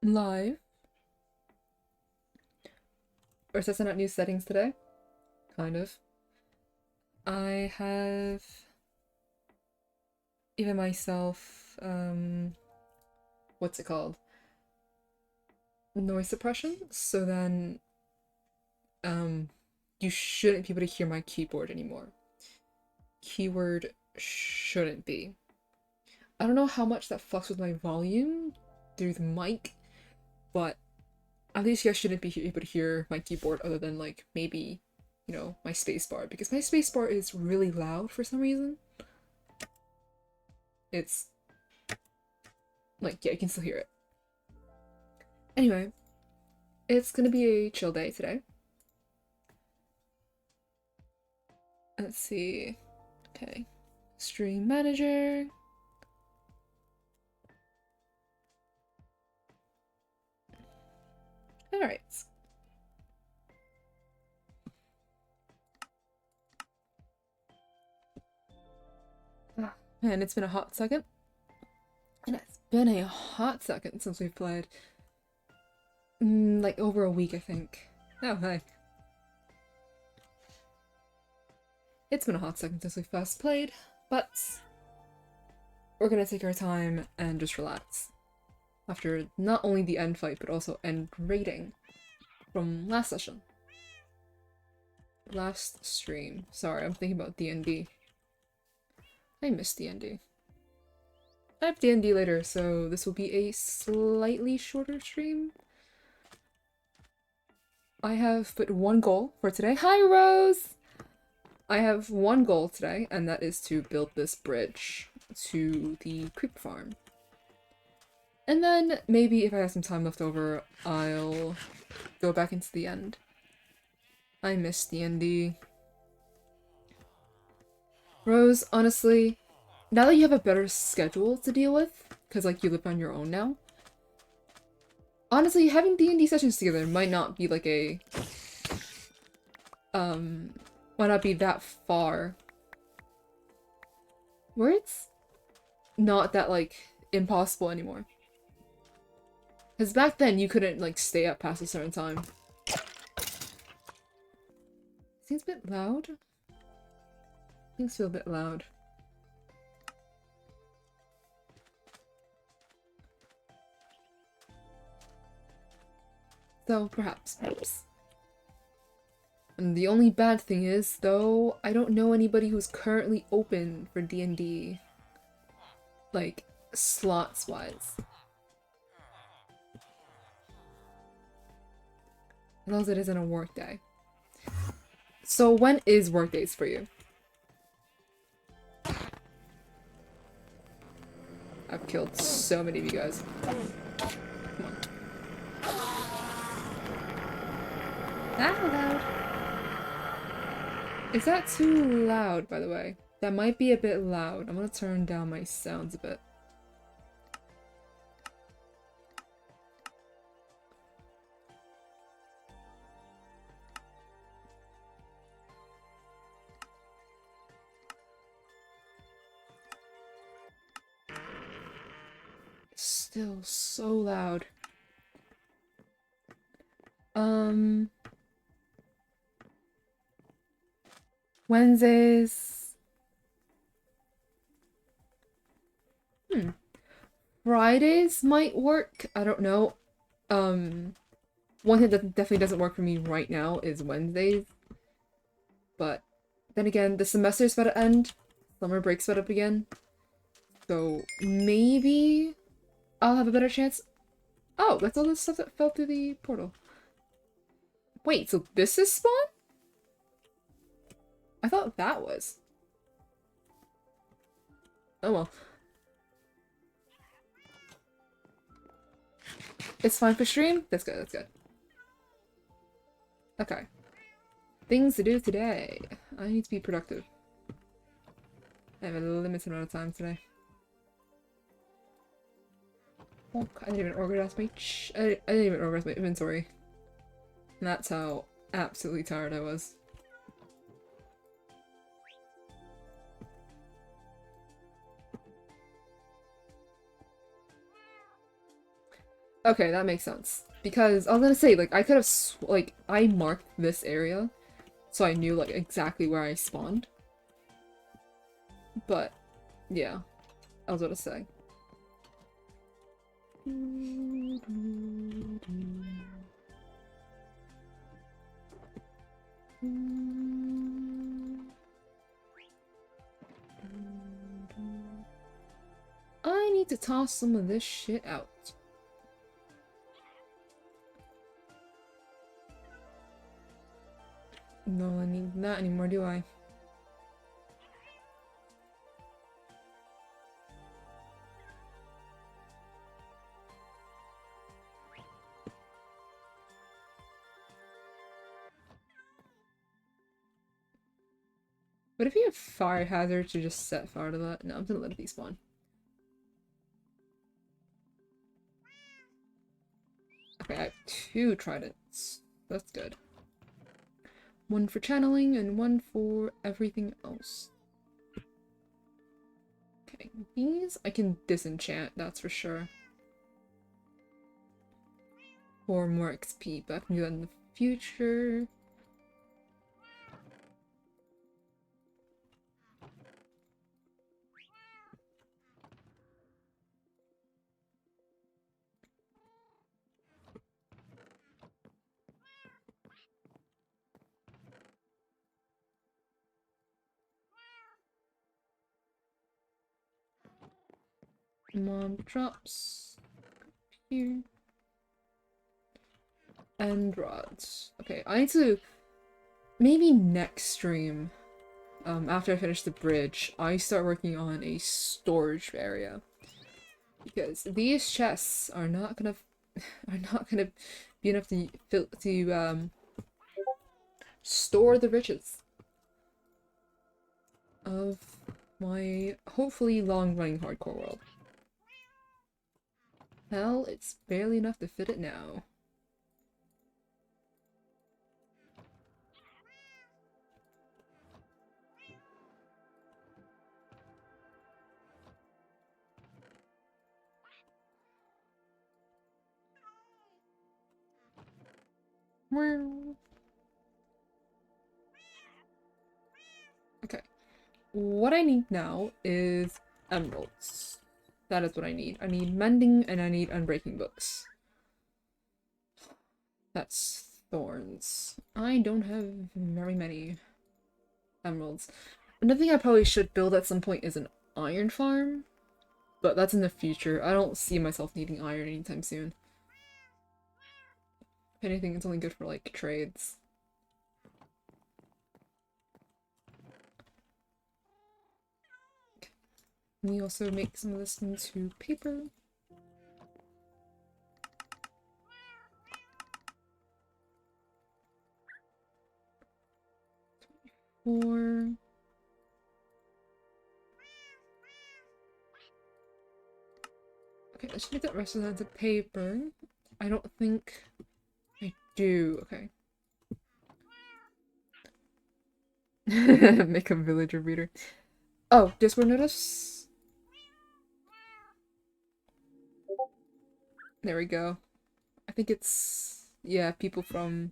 live. Or testing out new settings today. Kind of. I have even myself, what's it called? Noise suppression. So then, you shouldn't be able to hear my keyboard anymore. Keyword shouldn't be. I don't know how much that fucks with my volume through the mic, but at least you guys shouldn't be able to hear my keyboard other than like maybe, my spacebar, because my spacebar is really loud for some reason. It's like, yeah, you can still hear it. Anyway, it's gonna be a chill day today. Let's see. Okay. Stream manager. Alright. Man, it's been a hot second. And it's been a hot second since we've played. Like over a week, I think. Oh, hi. It's been a hot second since we first played, but we're gonna take our time and just relax. After not only the end fight, but also end rating from last session. Last stream. Sorry, I'm thinking about D&D. I miss D&D. I have D&D later, so this will be a slightly shorter stream. I have but one goal for today. Hi, Rose! I have one goal today, and that is to build this bridge to the creep farm. And then maybe if I have some time left over, I'll go back into the end. I miss D&D. Rose, honestly, now that you have a better schedule to deal with, because like you live on your own now, honestly, having D&D sessions together might not be like a, might not be that far. Where it's not that, like, impossible anymore. Because back then, you couldn't, like, stay up past a certain time. Seems a bit loud. Things feel a bit loud. So, perhaps. And the only bad thing is, though, I don't know anybody who's currently open for D&D. Like, slots-wise. As long as it isn't a work day. So when is work days for you? I've killed so many of you guys. Come on. That loud. Is that too loud, by the way? That might be a bit loud. I'm gonna turn down my sounds a bit. Still so loud. Wednesdays. Fridays might work. I don't know. One thing that definitely doesn't work for me right now is Wednesdays. But then again, the semester's about to end. Summer break's about up again. So maybe I'll have a better chance. Oh, that's all the stuff that fell through the portal. Wait, so this is spawn? I thought that was. Oh well. It's fine for stream? That's good, that's good. Okay. Things to do today. I need to be productive. I have a limited amount of time today. Oh, I didn't even organize my I didn't even organize my inventory. And that's how absolutely tired I was. Okay, that makes sense. Because I was gonna say, like, I could have, like, I marked this area, so I knew, like, exactly where I spawned. But, yeah, I was gonna say. I need to toss some of this shit out. No, I need that anymore, do I? But if you have fire hazard to just set fire to that? No, I'm gonna let it despawn. Okay, I have 2 tridents. That's good. 1 for channeling and 1 for everything else. Okay, these I can disenchant, that's for sure. For more XP, but I can do that in the future. Mob drops here. And rods. Okay, I need to maybe next stream, after I finish the bridge, I start working on a storage area. Because these chests are not gonna be enough to store the riches of my hopefully long-running hardcore world. Hell, it's barely enough to fit it now. Okay. What I need now is emeralds. That is what I need. I need mending and I need unbreaking books. That's thorns. I don't have very many emeralds. Another thing I probably should build at some point is an iron farm, but that's in the future. I don't see myself needing iron anytime soon. If anything, it's only good for, like, trades. Let me also make some of this into paper. Or okay, let's make that rest of that into paper. I don't think I do. Okay. Make a villager breeder. Oh, Discord notice? There we go. I think it's, yeah, people from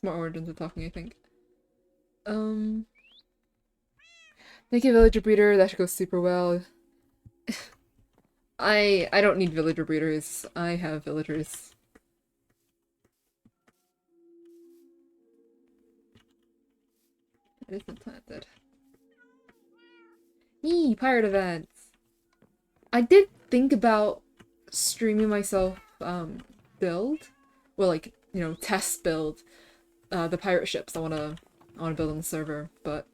Smart Origins are talking, I think. Make a villager breeder, that should go super well. I don't need villager breeders. I have villagers. It isn't planted. Yee, pirate events! I did think about streaming myself, build. Well, like, you know, test build, the pirate ships I wanna build on the server, but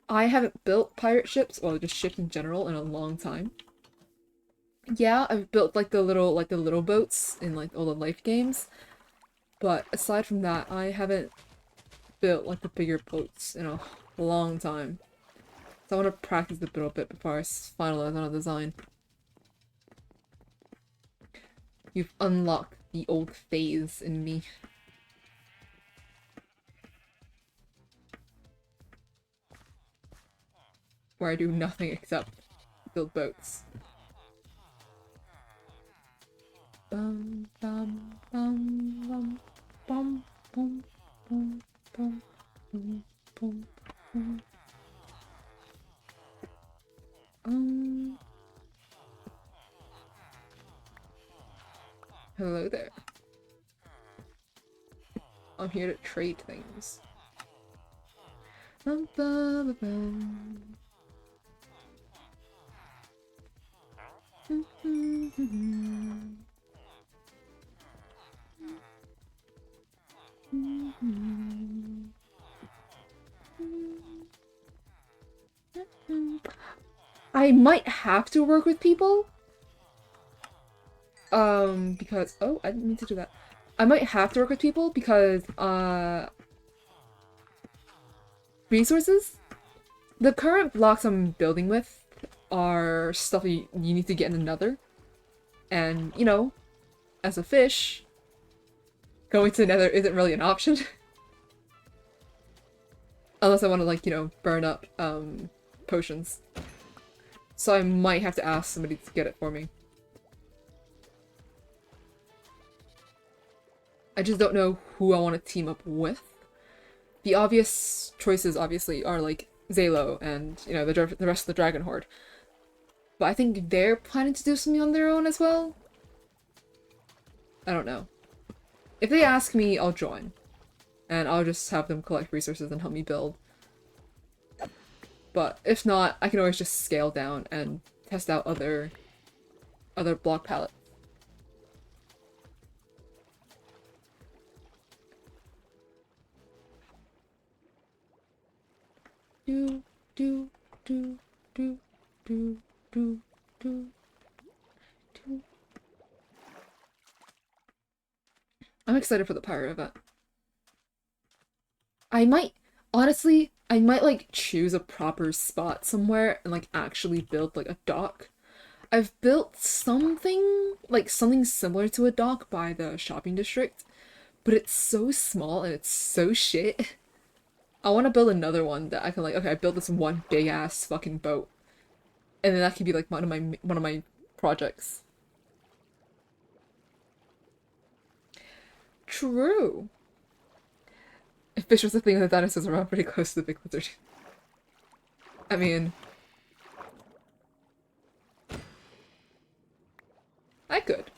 I haven't built pirate ships, or just ships in general, in a long time. Yeah, I've built like the little boats in like all the life games, but aside from that, I haven't built like the bigger boats in a long time. So I want to practice a little bit before I finalize on a design. You've unlocked the old phase in me. Where I do nothing except build boats. bum bum bum bum bum bum bum bum bum bum. Hello there. I'm here to trade things. Bum, bum, bum, bum. I might have to work with people. Because oh, I didn't mean to do that. I might have to work with people because resources. The current blocks I'm building with are stuff you need to get in another. And, you know, as a fish, going to the nether isn't really an option. Unless I want to, like, you know, burn up, potions. So I might have to ask somebody to get it for me. I just don't know who I want to team up with. The obvious choices, obviously, are, like, Zalo and, you know, the rest of the Dragon Horde. But I think they're planning to do something on their own as well. I don't know. If they ask me, I'll join. And I'll just have them collect resources and help me build. But if not, I can always just scale down and test out other block palettes. Do do do do do do do do. I'm excited for the pirate event. Honestly, I might like choose a proper spot somewhere and like actually build like a dock. I've built something similar to a dock by the shopping district, but it's so small and it's so shit. I want to build another one that I can like, okay, I built this one big ass fucking boat. And then that can be like one of my projects. True. If fish was a thing, the dinosaurs around pretty close to the big lizard. I mean, I could.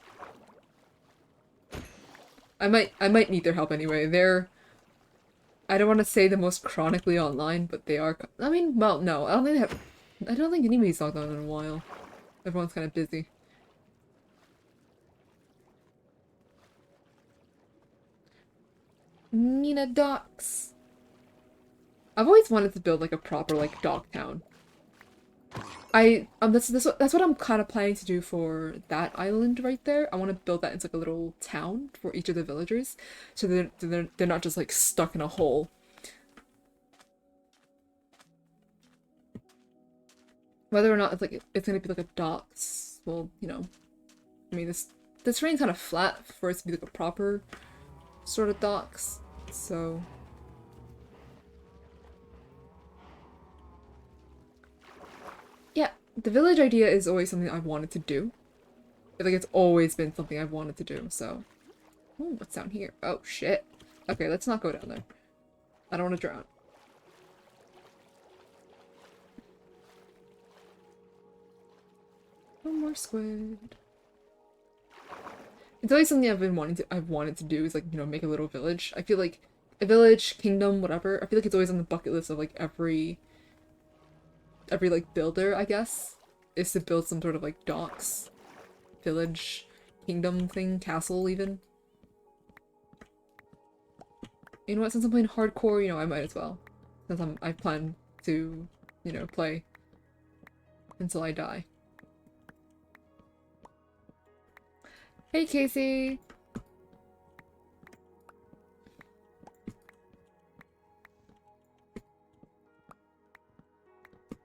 I might need their help anyway. I don't want to say the most chronically online, but they are. I mean, well, no, I don't think anybody's logged on in a while. Everyone's kind of busy. Nina Docks. I've always wanted to build like a proper like dock town. That's what I'm kind of planning to do for that island right there. I want to build that into like a little town for each of the villagers, so they're not just like stuck in a hole. Whether or not it's gonna be like a docks, well, you know, I mean this terrain's kind of flat for it to be like a proper sort of docks, so. Yeah, the village idea is always something I've wanted to do. Like it's always been something I've wanted to do, so. Ooh, what's down here? Oh shit. Okay, let's not go down there. I don't want to drown. No more squid. It's always something I've wanted to do is like, you know, make a little village. I feel like a village, kingdom, whatever. I feel like it's always on the bucket list of like every like builder, I guess, is to build some sort of like docks, village, kingdom thing, castle even. You know what, since I'm playing hardcore, you know, I might as well. Since I plan to, you know, play until I die. Hey, Casey!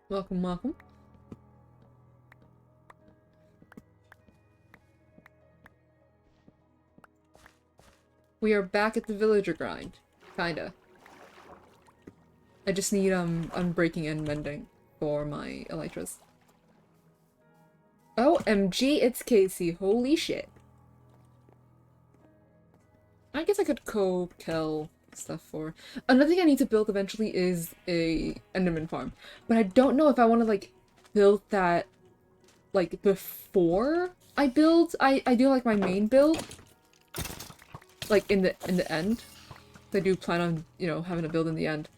Welcome, welcome. We are back at the villager grind. Kinda. I just need, unbreaking and mending for my elytras. OMG, it's Casey. Holy shit. I guess I could co-kill stuff for. Another thing I need to build eventually is a Enderman farm. But I don't know if I want to like build that like before I do like my main build. Like in the end. I do plan on, you know, having a build in the end.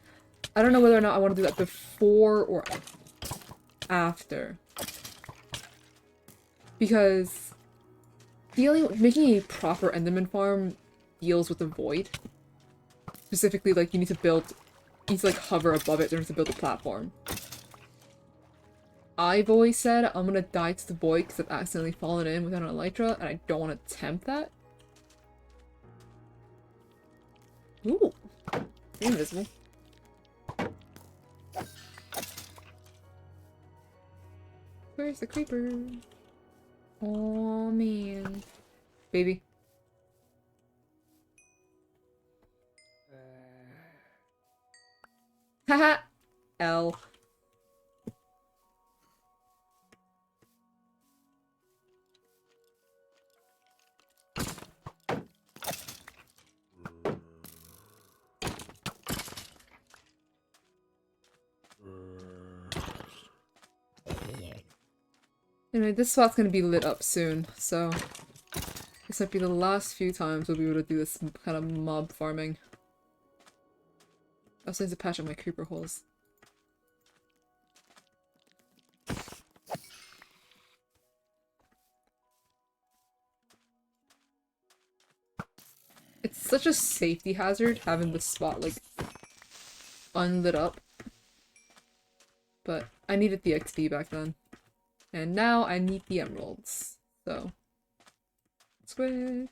I don't know whether or not I want to do that before or after. Because making a proper Enderman farm deals with the void. Specifically, like, you need to like hover above it in order to build a platform. I've always said I'm gonna die to the void because I've accidentally fallen in without an elytra, and I don't want to tempt that. Ooh, invisible. Where's the creeper? Oh man, baby. Haha, L. Anyway, this spot's gonna be lit up soon, so this might be the last few times we'll be able to do this kind of mob farming. I also need to patch up my creeper holes. It's such a safety hazard having the spot like unlit up. But I needed the XP back then. And now I need the emeralds. So squid.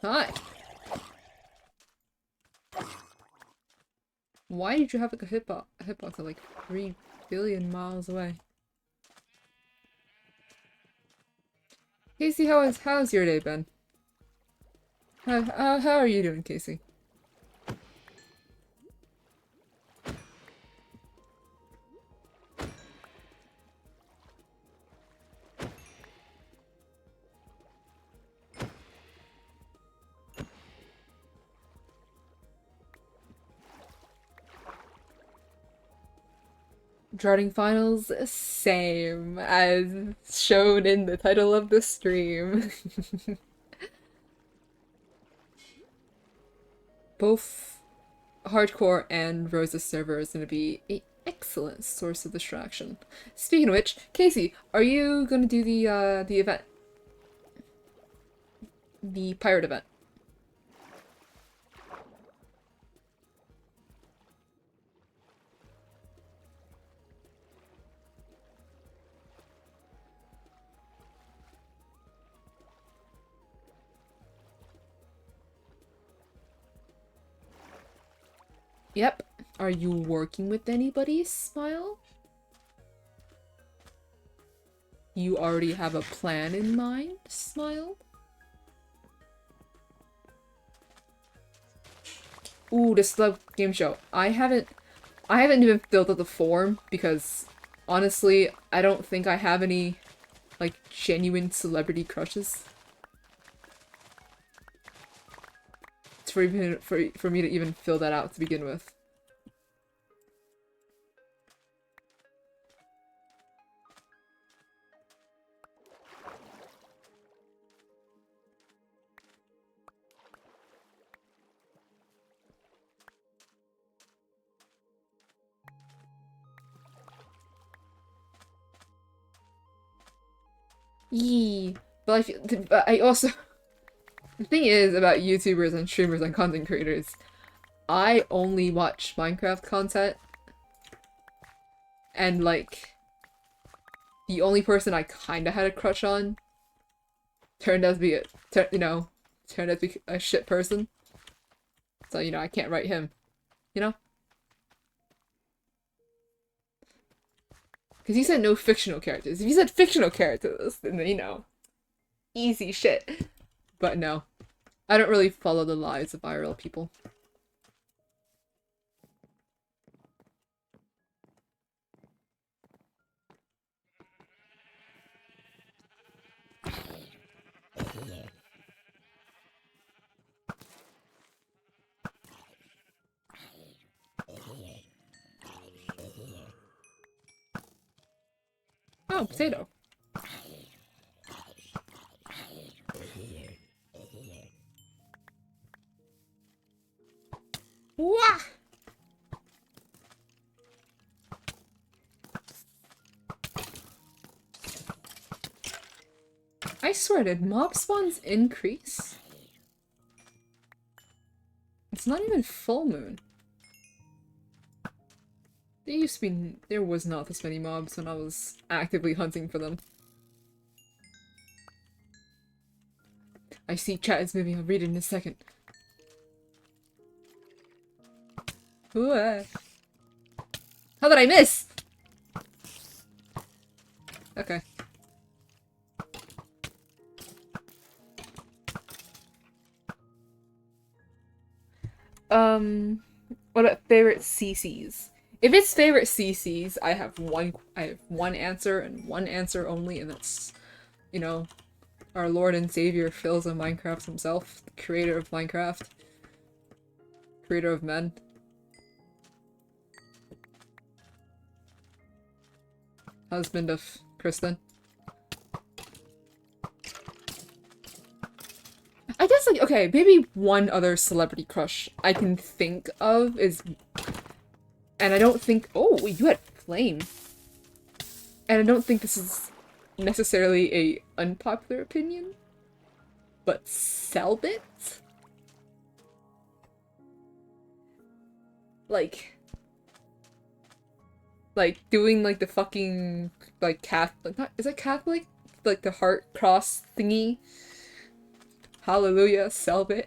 Hi. Why did you have like a hitbox at like 3 billion miles away? Casey, how's your day been? How are you doing, Casey? Drawing finals, same as shown in the title of the stream. Both hardcore and Rosa server is going to be an excellent source of distraction. Speaking of which, Casey, are you going to do the event? The pirate event? Yep. Are you working with anybody, Smile? You already have a plan in mind, Smile? Ooh, this love game show. I haven't even filled out the form because honestly, I don't think I have any like genuine celebrity crushes. For me to even fill that out to begin with. Yee. But I also the thing is about YouTubers and streamers and content creators, I only watch Minecraft content, and like the only person I kinda had a crush on turned out to be turned out to be a shit person. So I can't write him, you know? Because you said no fictional characters. If you said fictional characters, then easy shit. But no, I don't really follow the lives of IRL people. Oh, potato. Wah! I swear, did mob spawns increase? It's not even full moon. There was not this many mobs when I was actively hunting for them. I see chat is moving, I'll read it in a second. Ooh, how did I miss? Okay. What about favorite CCs? If it's favorite CCs, I have one answer and one answer only, and that's, you know, our Lord and Savior Phil's of Minecraft himself, the creator of Minecraft, creator of men. Husband of Kristen. I guess, like, okay, maybe one other celebrity crush I can think of is... And I don't think... Oh, wait, you had Flame. And I don't think this is necessarily a unpopular opinion, but Selbit? Like, doing, like, the fucking, like, Catholic... Not, is it Catholic? Like, the heart cross thingy? Hallelujah, Selbit.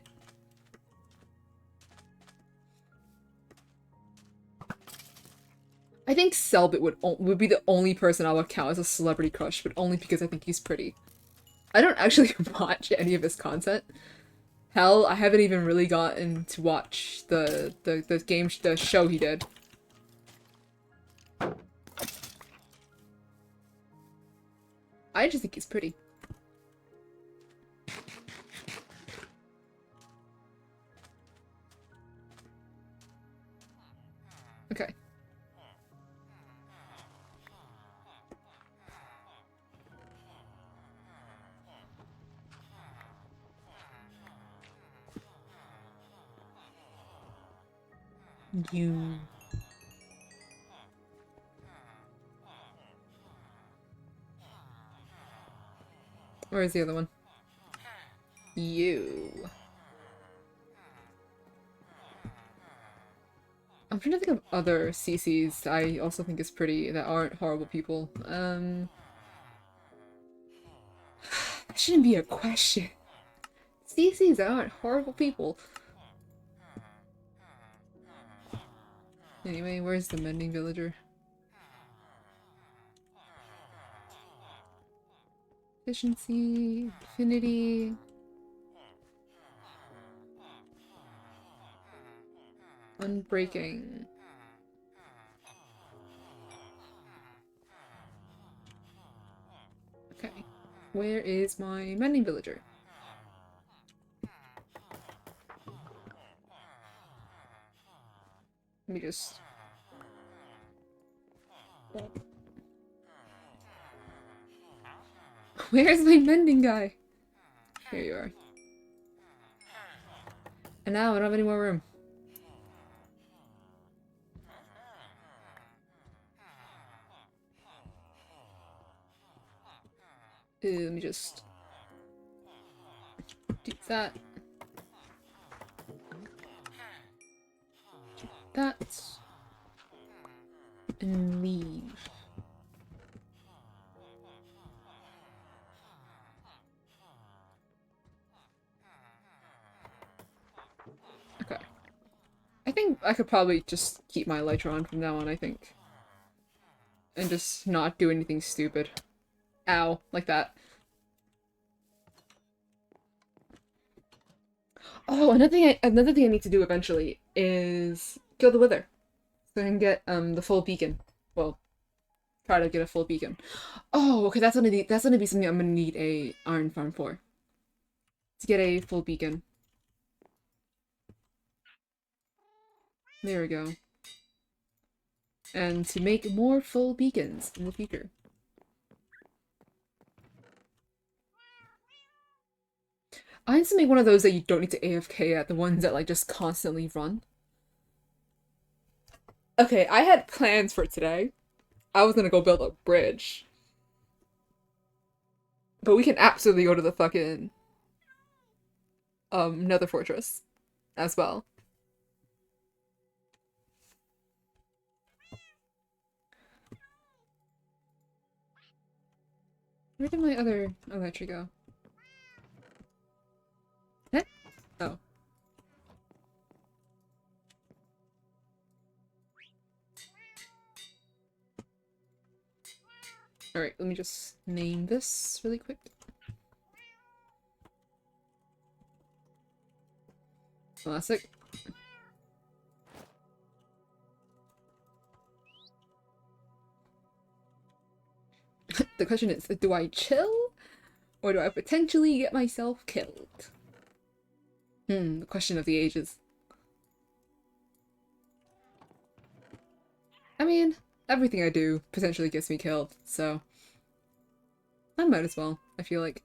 I think Selbit would be the only person I would count as a celebrity crush, but only because I think he's pretty. I don't actually watch any of his content. Hell, I haven't even really gotten to watch the show he did. I just think he's pretty. Okay. You. Where is the other one? You. I'm trying to think of other CCs I also think is pretty that aren't horrible people. That shouldn't be a question. CCs that aren't horrible people. Anyway, where's the mending villager? Efficiency, affinity. Unbreaking. Okay. Where is my mending villager? Let me just... Where's my mending guy? Here you are. And now I don't have any more room. Let me just... do that. Do that. And leave. Okay. I think I could probably just keep my elytra on from now on, I think. And just not do anything stupid. Ow. Like that. Oh, another thing I need to do eventually is kill the wither. So I can get the full beacon. Well, try to get a full beacon. Oh, okay, that's gonna be something I'm gonna need a iron farm for. To get a full beacon. There we go. And to make more full beacons in the future. I need to make one of those that you don't need to AFK at, the ones that like just constantly run. Okay, I had plans for today. I was gonna go build a bridge. But we can absolutely go to the fucking Nether Fortress as well. Where did my other electric go? Eh? Oh. Alright, let me just name this really quick. Classic. The question is, do I chill? Or do I potentially get myself killed? The question of the ages. I mean, everything I do potentially gets me killed, so I might as well, I feel like.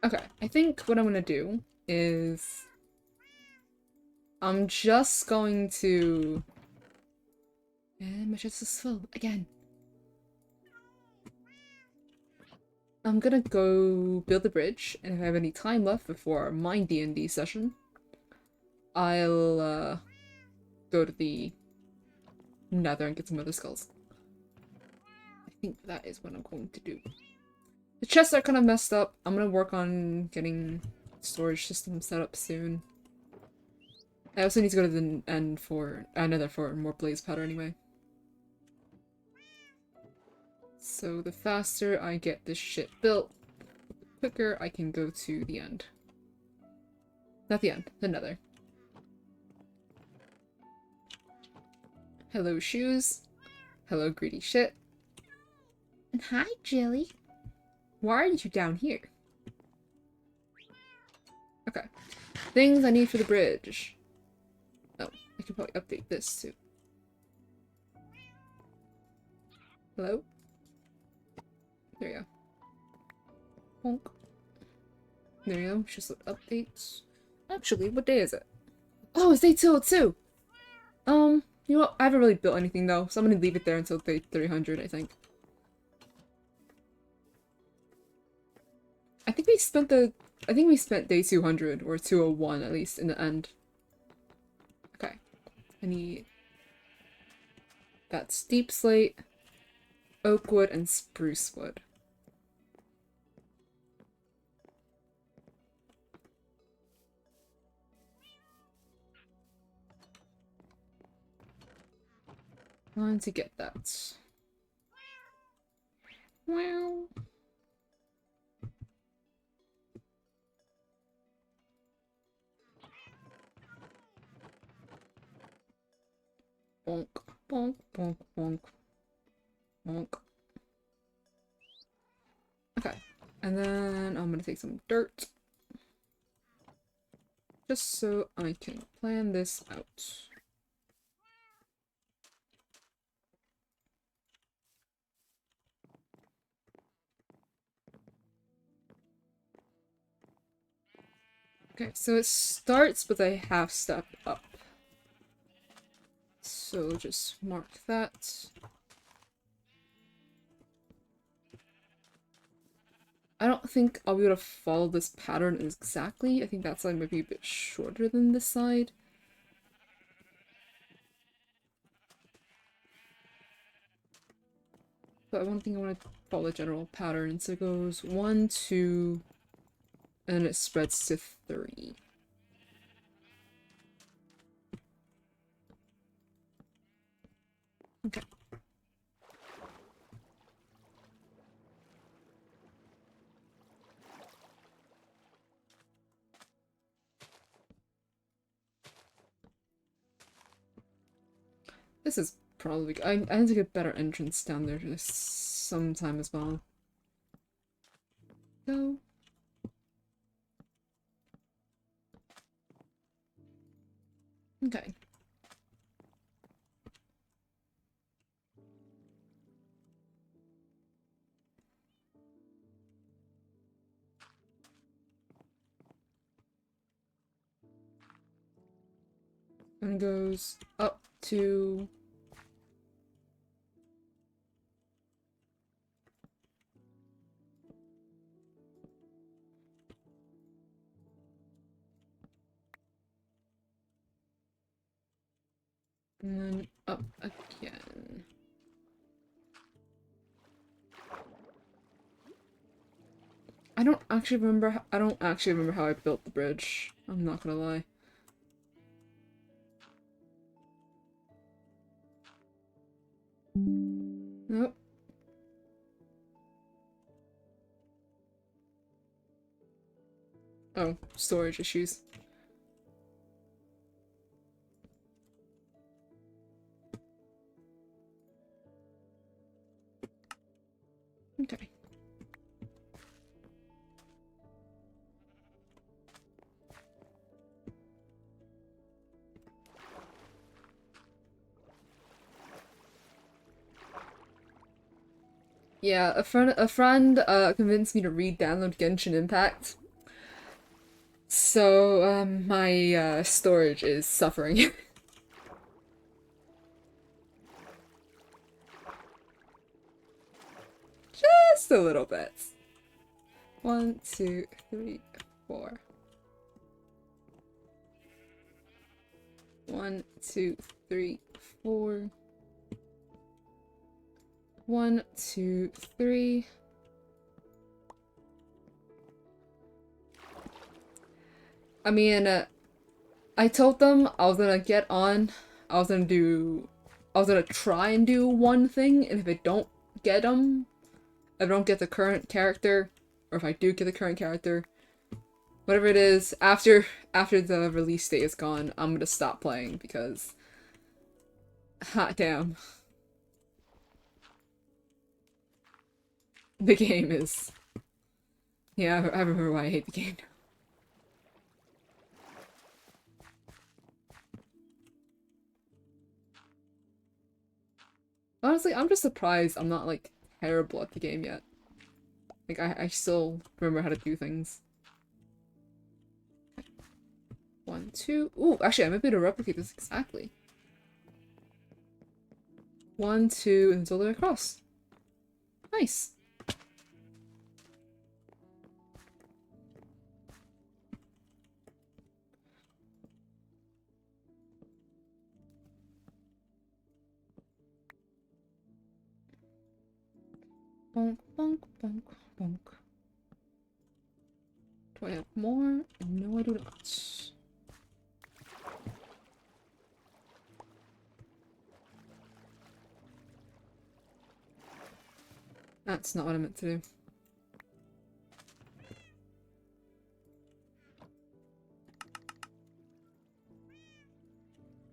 Okay, I think what I'm gonna do is I'm just going to... And my chest is full again. I'm gonna go build the bridge, and if I have any time left before my D&D session, I'll go to the Nether and get some other skulls. I think that is what I'm going to do. The chests are kind of messed up. I'm gonna work on getting storage system set up soon. I also need to go to the end for Nether for more blaze powder anyway. So the faster I get this shit built, the quicker I can go to the end. Not the end, the Nether. Hello, shoes. Hello, greedy shit. And hi, Jilly. Why are you down here? Okay. Things I need for the bridge. Oh, I can probably update this too. Hello? There you go. Honk. There you go. Just updates. Actually, what day is it? Oh, it's day 202! You know what? I haven't really built anything though, so I'm gonna leave it there until day 300, I think. I think we spent day 200, or 201 at least, in the end. Okay. I need... That's deep slate, oak wood, and spruce wood. Time to get that. Wow. Bonk, bonk, bonk, bonk, bonk. Okay, and then I'm gonna take some dirt. Just so I can plan this out. Okay, so it starts with a half step up. So just mark that. I don't think I'll be able to follow this pattern exactly. I think that side might be a bit shorter than this side. But one thing I want to follow the general pattern. So it goes 1, 2, and it spreads to 3. Okay. This is probably... I need to get a better entrance down there sometime as well. Go. Okay. And it goes up to... and then up again. I don't actually remember how I built the bridge. I'm not gonna lie. Nope. Oh, storage issues. Okay. Yeah, a friend convinced me to re-download Genshin Impact. So, my storage is suffering. Just a little bit. 1, 2, 3, 4. 1, 2, 3, 4. 1, 2, 3. I mean, I told them I was gonna get on. I was gonna try and do one thing, and if I don't get them, if I don't get the current character, or if I do get the current character, whatever it is, after the release date is gone, I'm gonna stop playing because, hot damn, the game is. Yeah, I remember why I hate the game. Honestly, I'm just surprised I'm not like terrible at the game yet. Like I still remember how to do things. 1, 2. Ooh, actually, I might be able to replicate this exactly. 1, 2, and it's all the way across. Nice. Bonk, bonk, bonk, bonk. Do I have more? No, I do not. That's not what I meant to do.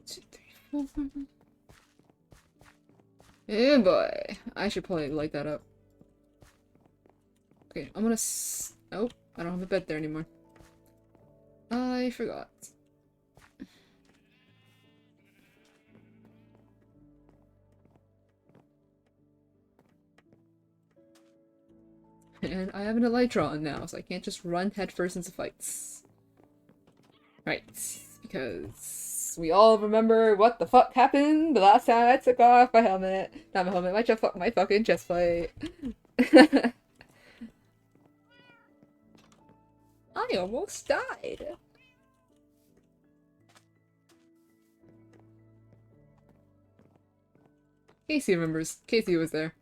Two, three, four. Yeah, boy. I should probably light that up. Okay, I'm gonna oh, I don't have a bed there anymore. I forgot. And I have an Elytron now, so I can't just run headfirst into fights. Right, because we all remember what the fuck happened the last time I took off my helmet. Not my helmet, my fucking chest plate. I almost died. Casey remembers. Casey was there.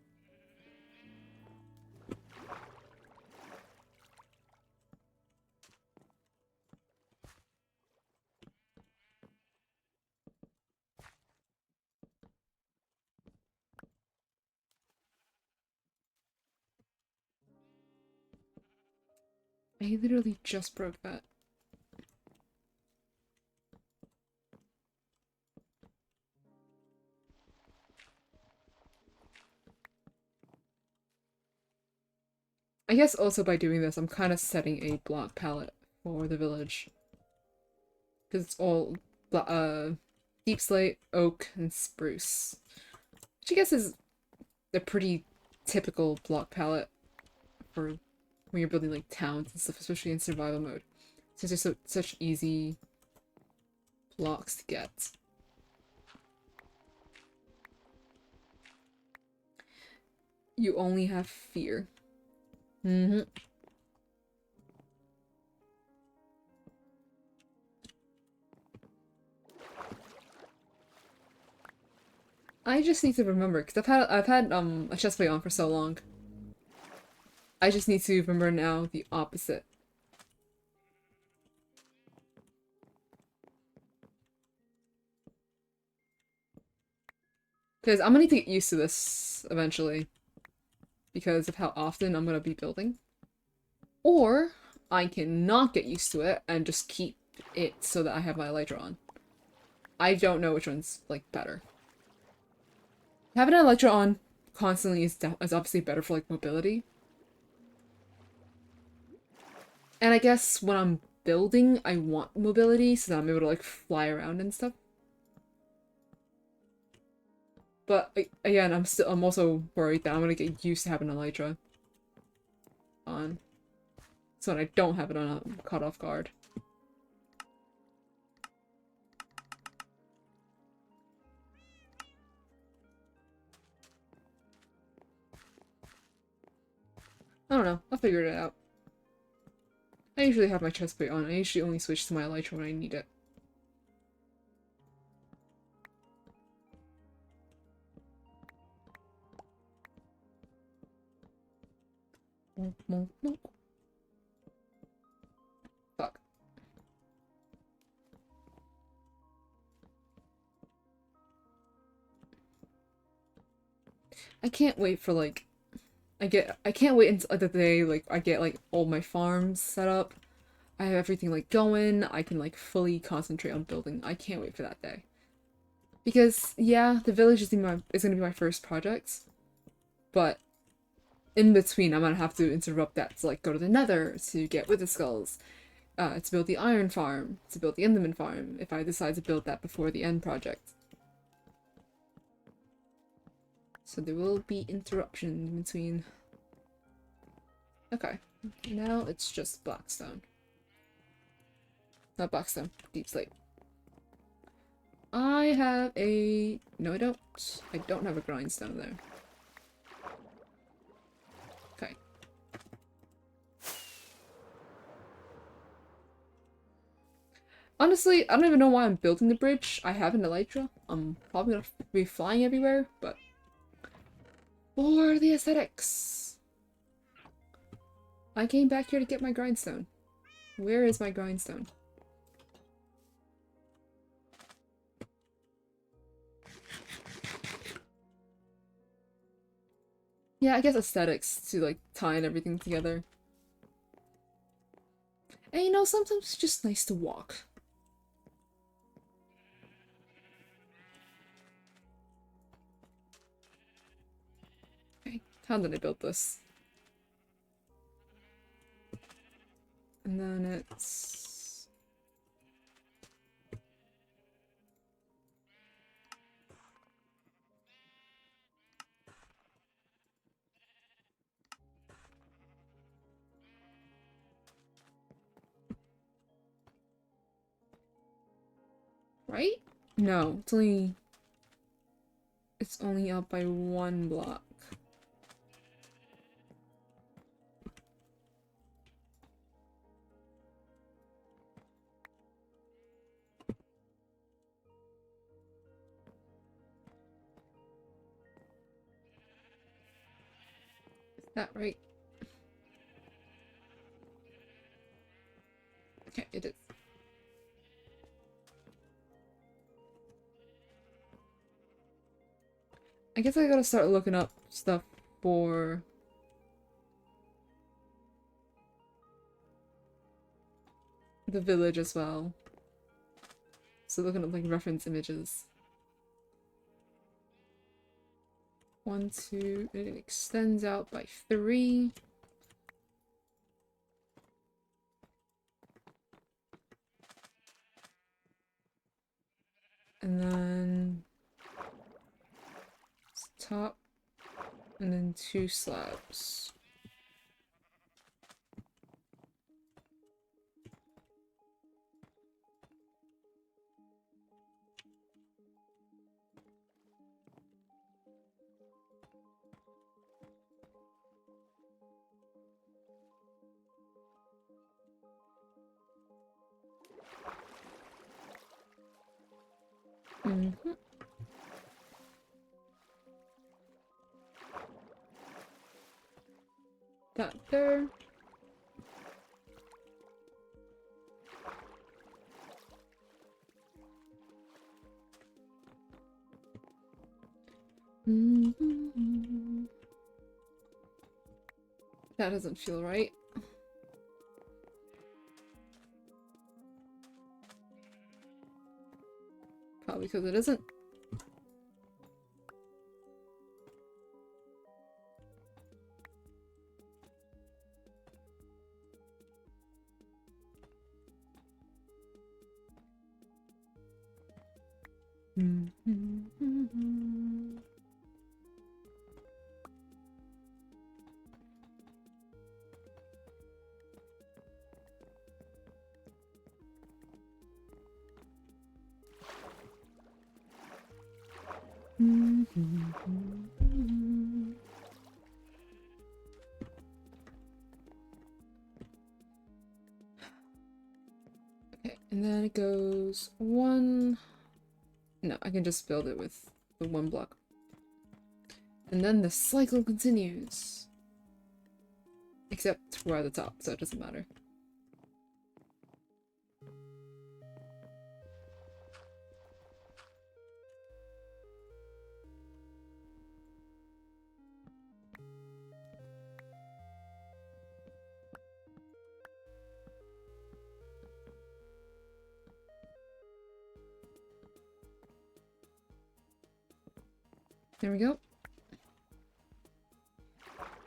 I literally just broke that. I guess also by doing this, I'm kind of setting a block palette for the village. Because it's all deep slate, oak, and spruce. Which I guess is a pretty typical block palette for when you're building like towns and stuff, especially in survival mode. Since they're such easy blocks to get. You only have fear. Mm-hmm. I just need to remember, because I've had a chestplate on for so long. I just need to remember now the opposite. Because I'm gonna need to get used to this eventually. Because of how often I'm gonna be building. Or I can not get used to it and just keep it so that I have my elytra on. I don't know which one's like better. Having an elytra on constantly is obviously better for like mobility. And I guess when I'm building, I want mobility so that I'm able to like fly around and stuff. But again, I'm also worried that I'm gonna get used to having an elytra on. So I don't have it on, I'm caught off guard. I don't know. I'll figure it out. I usually have my chestplate on. I usually only switch to my elytra when I need it. Fuck. I can't wait for like I can't wait until the day like I get like all my farms set up. I have everything like going. I can like fully concentrate on building. I can't wait for that day. Because yeah, the village is gonna be my first project, but in between I'm gonna have to interrupt that to like go to the Nether to get Wither Skulls, to build the Iron Farm, to build the Enderman Farm if I decide to build that before the end project. So there will be interruptions in between. Okay, now it's just Blackstone. Not Blackstone, Deep Slate. I have a... No, I don't. I don't have a grindstone there. Okay. Honestly, I don't even know why I'm building the bridge. I have an elytra. I'm probably gonna be flying everywhere, but... For the aesthetics! I came back here to get my grindstone. Where is my grindstone? Yeah, I guess aesthetics to like tying everything together. And you know, sometimes it's just nice to walk. Okay, how did I build this? And then it's... Right? No, it's only up by one block. Is that right? Okay, it is. I guess I gotta start looking up stuff for... the village as well. So looking at like reference images. 1, 2, and it extends out by 3. and then top, and then 2 slabs. Mm-hmm. That there. Mm-hmm. That doesn't feel right. Probably because it isn't. Mm-hmm. Okay, and then it goes 1. No, I can just build it with the 1 block. And then the cycle continues. Except we're at the top, so it doesn't matter. There we go.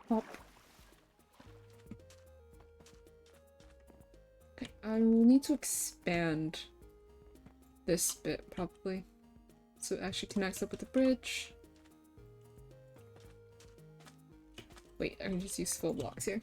Hop. Okay, I will need to expand this bit, probably. So it actually connects up with the bridge. Wait, I can just use full blocks here.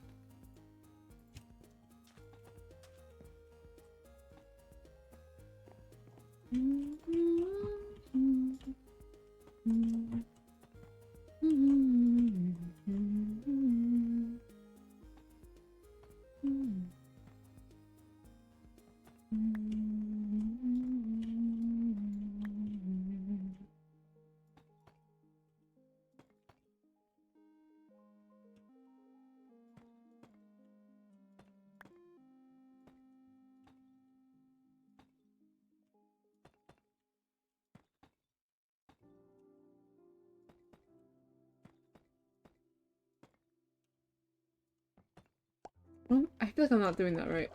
I feel like I'm not doing that right.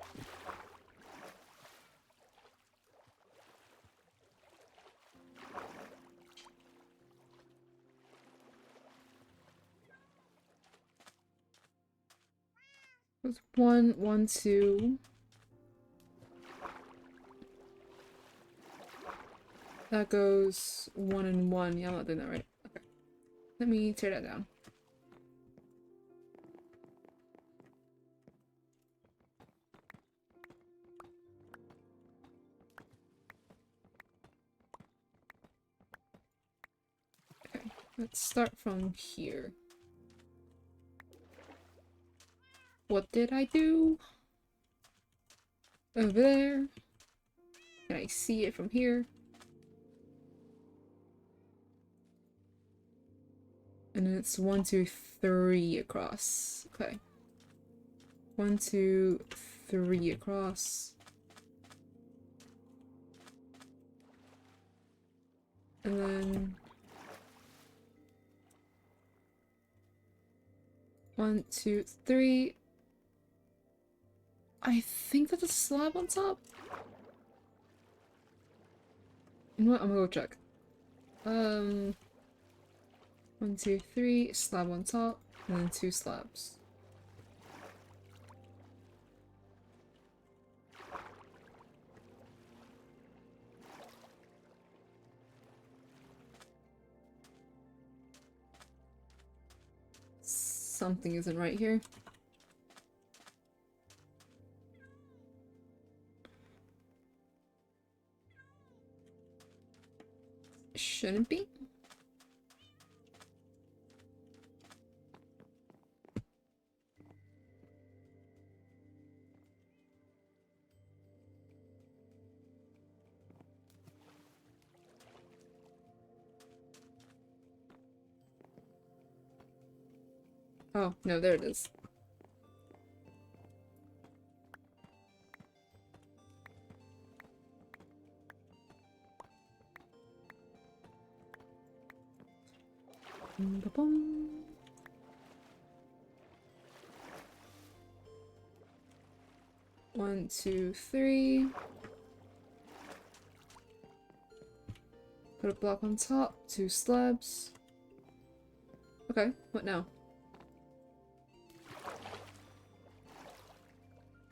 It's 1, 1, 2. That goes 1 and 1. Yeah, I'm not doing that right. Okay. Let me tear that down. Okay, let's start from here. What did I do? Over there. Can I see it from here? And it's 1, 2, 3 across. Okay. 1, 2, 3 across. And then 1, 2, 3. I think that's a slab on top. You know what? I'm gonna go check. 1, 2, 3, slab on top, and then 2 slabs. Something isn't right here. Shouldn't be. Oh, no, there it is. Ba-bum. One, two, three. Put a block on top, 2 slabs. Okay, what now?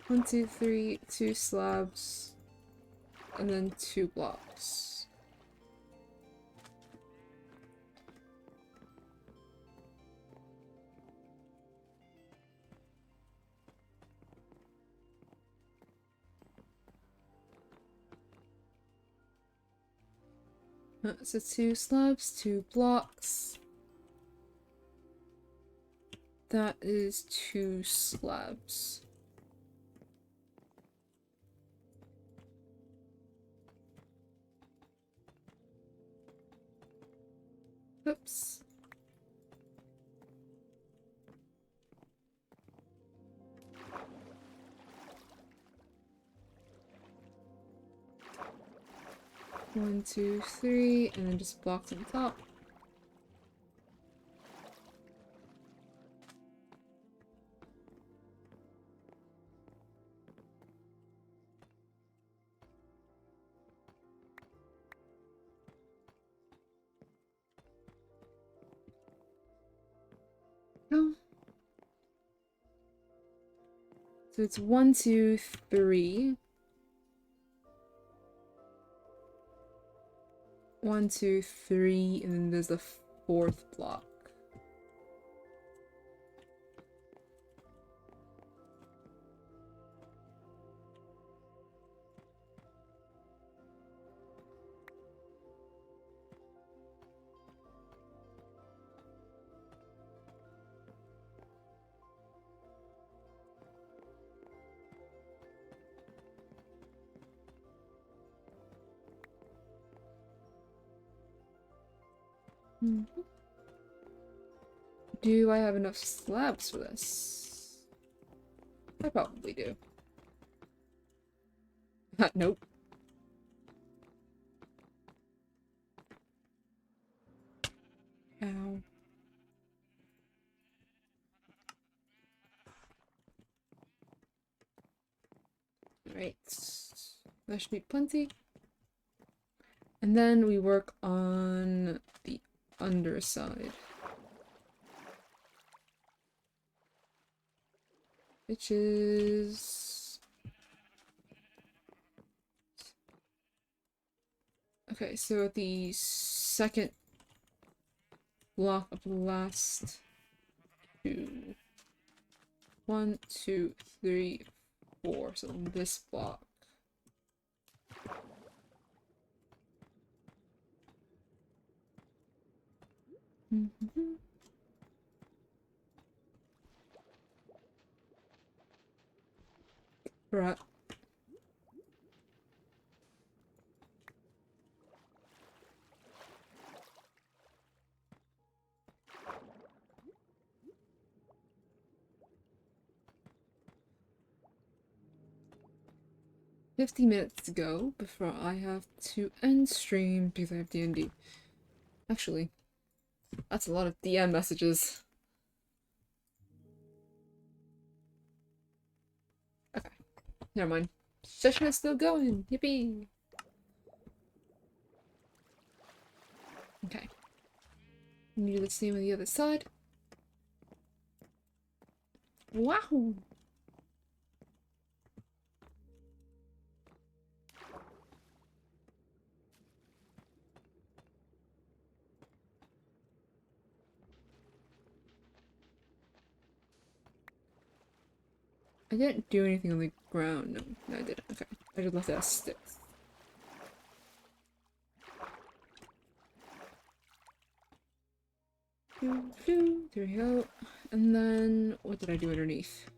1, 2, 3, 2 slabs, and then 2 blocks. So 2 slabs, 2 blocks. That is 2 slabs. Oops. One, two, three, and then just blocks on top. Oh. So it's 1, 2, 3. 1, 2, 3, and then there's the 4th block. Do I have enough slabs for this? I probably do. Nope. Ow. Alright. That should be plenty. And then we work on the underside. Which is... Okay, so the second block of the last 2. 1, 2, 3, 4. So this block. Right. $50 to go before I have to end stream because I have D&D. Actually, that's a lot of DM messages. Okay, never mind. Session is still going. Yippee! Okay. I'm gonna do the same on the other side. Wow! I didn't do anything on the ground. No, I didn't. Okay. I just left it as sticks. There we go. And then, what did I do underneath?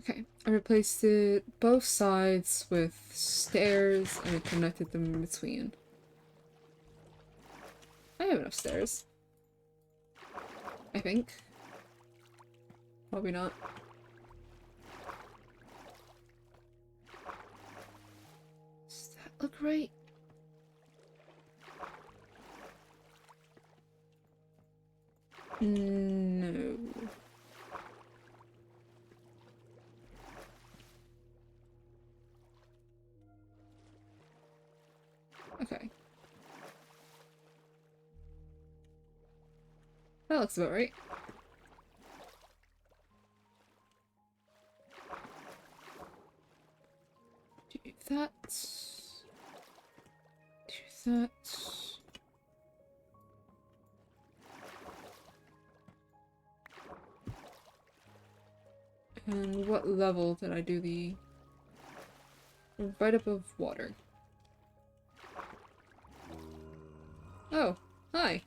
Okay, I replaced it both sides with stairs and I connected them in between. I have enough stairs. I think. Probably not. Does that look right? No. Okay. That looks about right. Do that. Do that. And what level did I do the... Right above water. Oh, hi.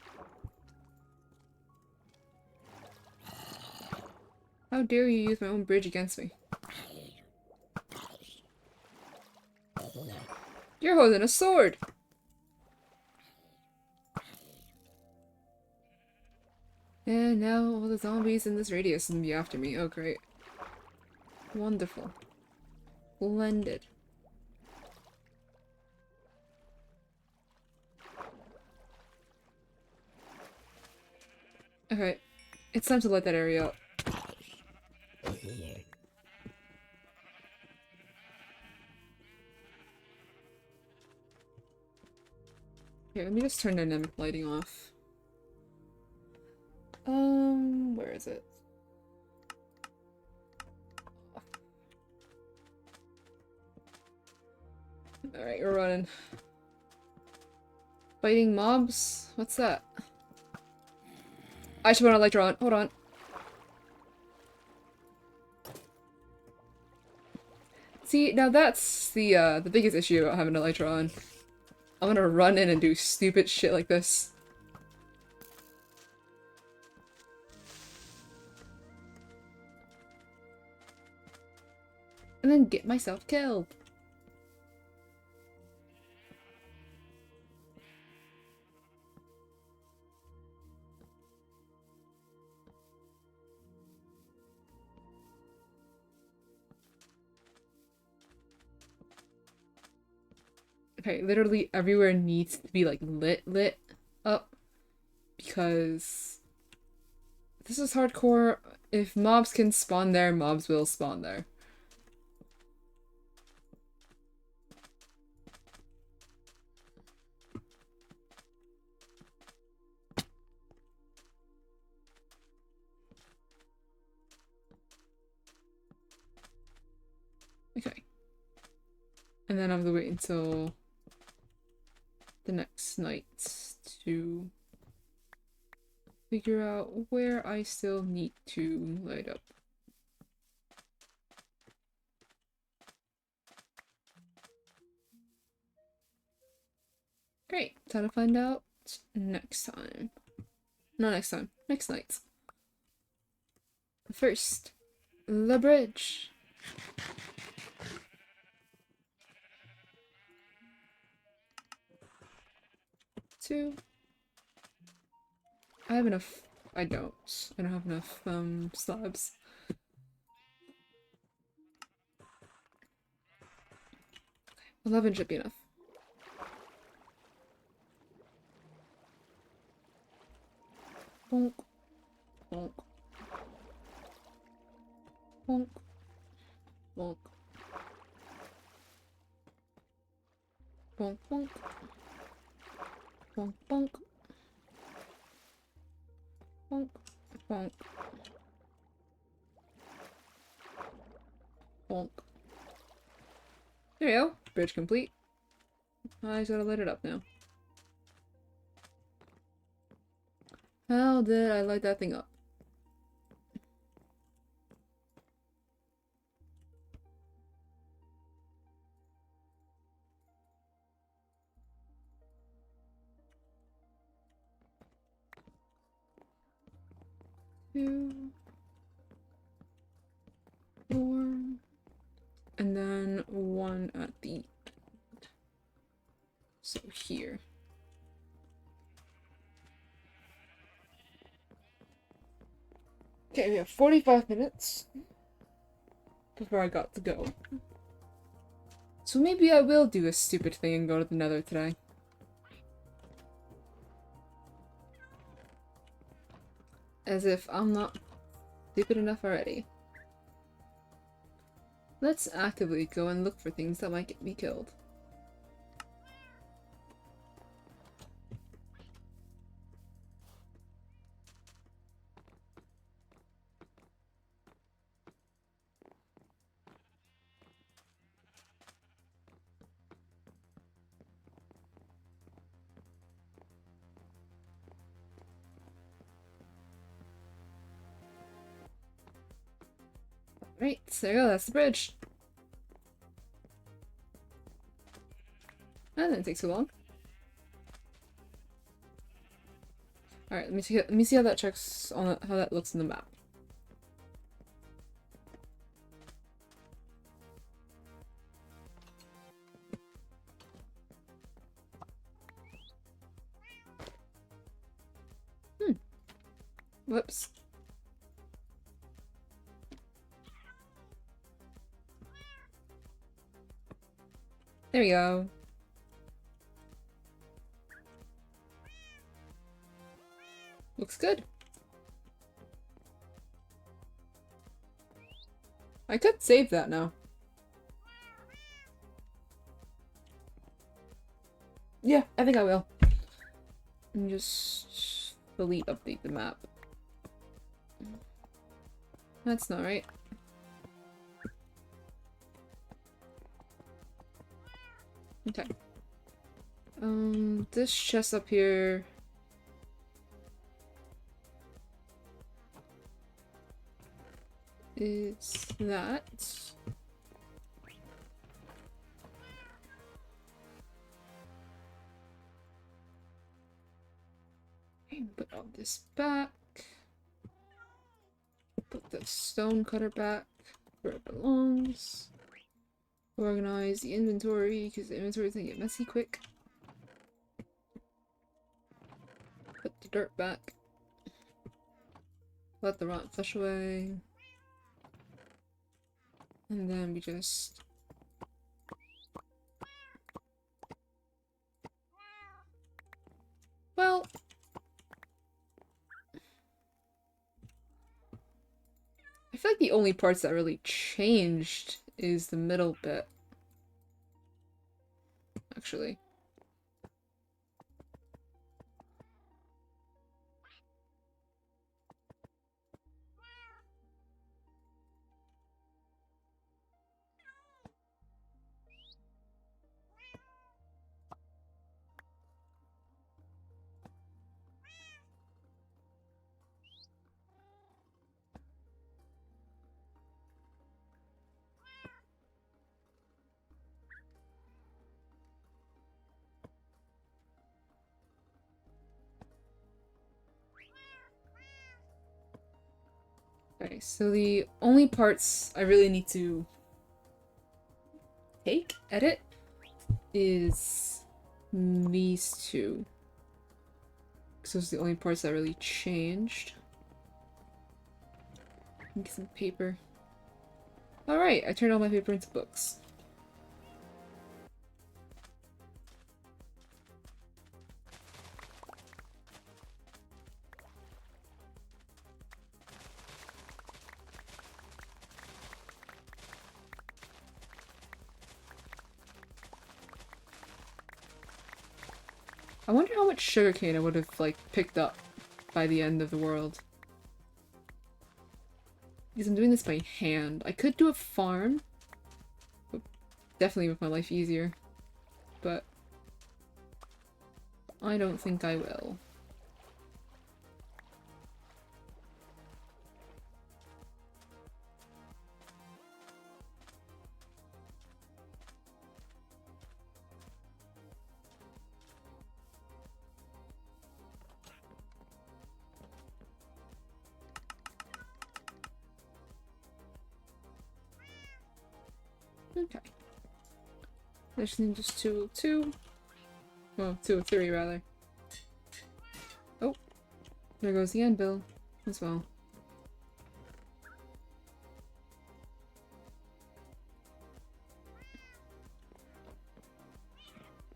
How dare you use my own bridge against me? You're holding a sword! And now all the zombies in this radius can be after me. Oh, great. Wonderful. Splendid. Okay. It's time to light that area up. Okay, let me just turn dynamic lighting off. Where is it? Alright, we're running. Fighting mobs? What's that? I should put on a lighter on. Hold on. See, now that's the biggest issue about having a lighter on. I'm gonna run in and do stupid shit like this. And then get myself killed. Okay, literally everywhere needs to be like lit up because this is hardcore. If mobs can spawn there, mobs will spawn there. Okay. And then I have to wait until the next night to figure out where I still need to light up. Great, time to find out next time. Not next time, next night. First, the bridge. Two. I have enough. I don't. I don't have enough slabs. Okay, 11 should be enough. Bonk. Bonk. Bonk. Bonk. Bonk bonk. Bonk bonk. Bonk bonk. Bonk. There you go. Bridge complete. I just gotta light it up now. How did I light that thing up? Two, four, and then one at the end. So here. Okay, we have 45 minutes before I got to go. So maybe I will do a stupid thing and go to the Nether today. As if I'm not stupid enough already. Let's actively go and look for things that might get me killed. Right, so there you go, that's the bridge. That didn't take so long. Alright, let me see how that checks on how that looks in the map. Whoops. There we go. Looks good. I could save that now. Yeah, I think I will. And just delete update the map. That's not right. Okay. This chest up here. Is that. Put all this back. Put the stone cutter back where it belongs. Organize the inventory because the inventory is gonna get messy quick. Put the dirt back. Let the rotten flesh away. And then we just... Well... I feel like the only parts that really changed is the middle bit. Actually. Okay, so the only parts I really need to edit, is these two. Because those are the only parts that really changed. Get some paper. Alright, I turned all my paper into books. I wonder how much sugarcane I would have, like, picked up by the end of the world. Because I'm doing this by hand. I could do a farm, definitely make my life easier. But I don't think I will. Okay. I just need just 202. Well, 203 rather. Oh, there goes the anvil as well.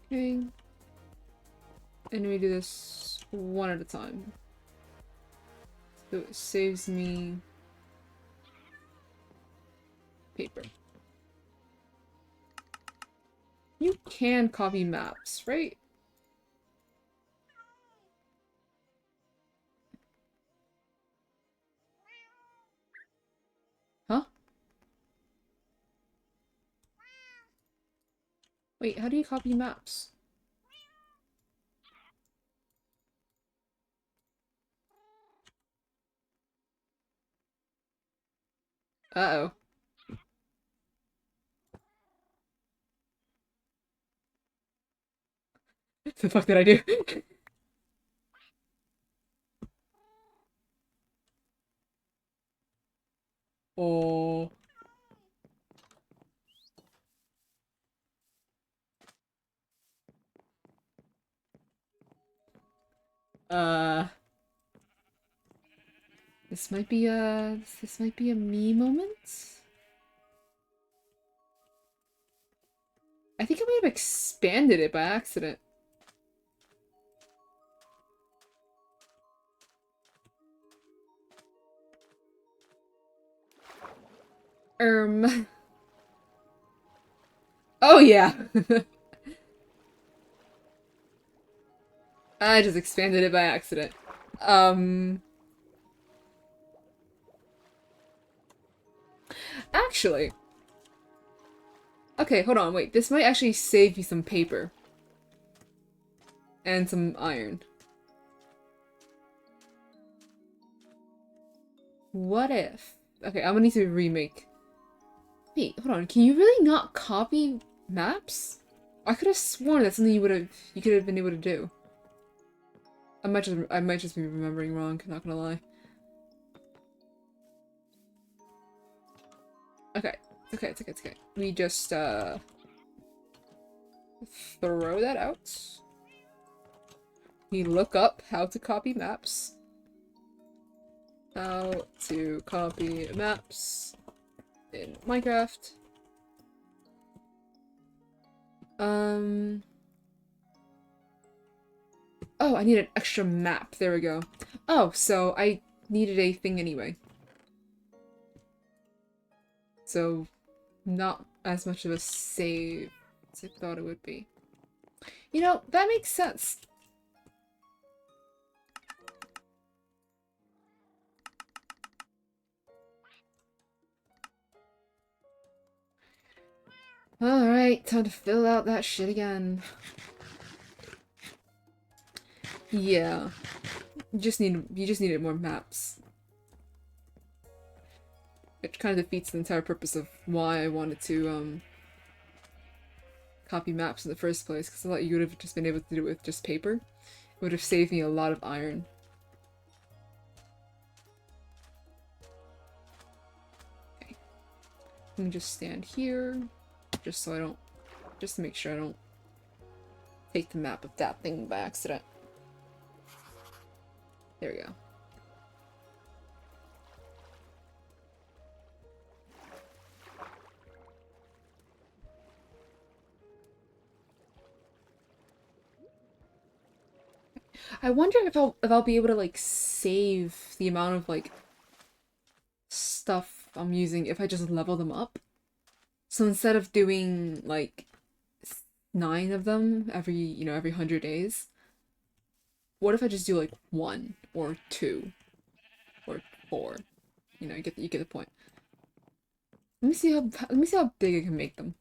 Okay. And we do this one at a time. So it saves me paper. You can copy maps, right? Huh? Wait, how do you copy maps? Uh-oh. What the fuck did I do? Oh. Uh. This might be a me moment? I think I might have expanded it by accident. Oh yeah. I just expanded it by accident. Actually. Okay, hold on, wait. This might actually save you some paper. And some iron. What if? Okay, I'm gonna need to remake. Wait, hold on. Can you really not copy maps? I could have sworn that's something you could have been able to do. I might just be remembering wrong, not gonna lie. Okay. It's okay. We just throw that out. We look up how to copy maps. How to copy maps in Minecraft. Oh, I need an extra map. There we go. Oh, so I needed a thing anyway. So, not as much of a save as I thought it would be. You know, that makes sense. Alright, time to fill out that shit again. Yeah. You just needed more maps. It kind of defeats the entire purpose of why I wanted to, copy maps in the first place, because I thought you would have just been able to do it with just paper. It would have saved me a lot of iron. Okay. Let me just stand here, just to make sure I don't take the map of that thing by accident. There we go. I wonder if I'll be able to like save the amount of like stuff I'm using if I just level them up. So instead of doing like 9 of them every 100 days, what if I just do like 1 or 2 or 4? You get the point. Let me see how big I can make them.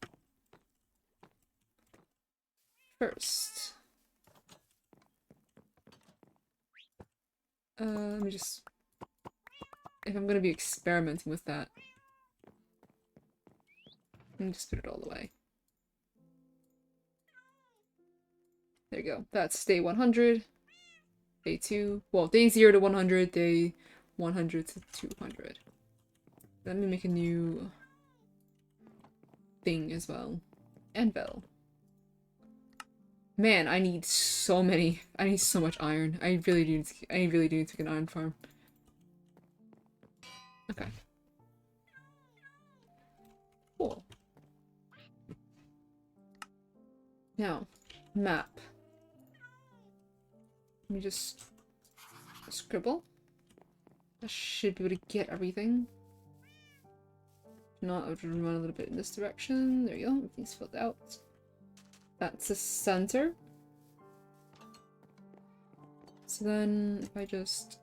first. Let me just... If I'm gonna be experimenting with that, let me just put it all the way. There you go. That's day 100. Day 2. Well, day 0 to 100. Day 100 to 200. Let me make a new thing as well. Anvil. Man, I need so much iron. I really do need to make an iron farm. Okay. Cool. Now, map. Let me just scribble. I should be able to get everything. If not, I'll run a little bit in this direction. There you go. Everything's filled out. That's the center. So then, if I just...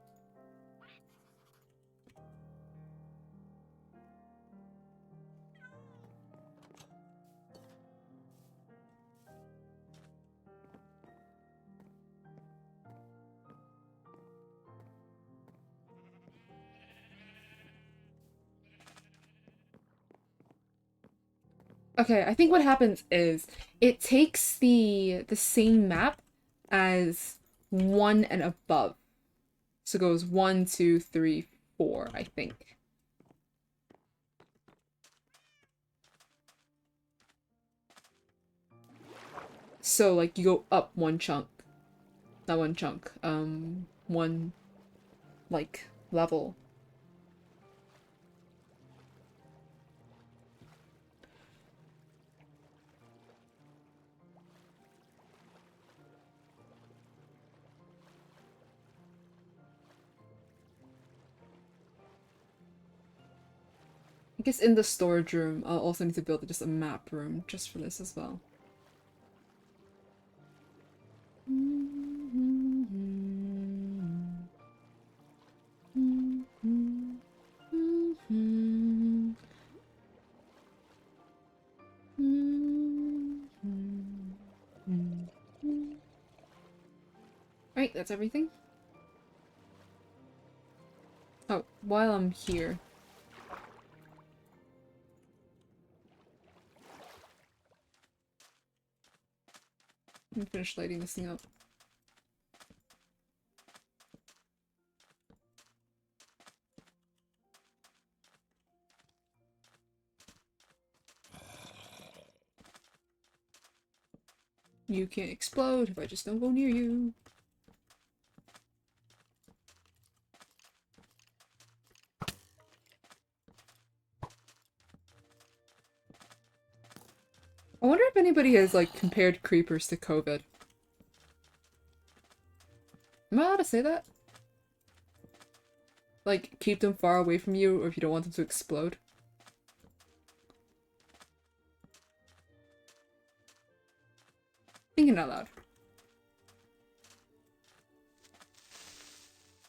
Okay, I think what happens is it takes the same map as 1 and above. So it goes 1, 2, 3, 4, I think. So like you go up one chunk. Not one chunk. One like level. I guess in the storage room, I'll also need to build just a map room just for this as well. Right, that's everything. Oh, while I'm here. Let me finish lighting this thing up. You can't explode if I just don't go near you. I wonder if anybody has, like, compared creepers to COVID. Am I allowed to say that? Like, keep them far away from you, or if you don't want them to explode? Thinking out loud.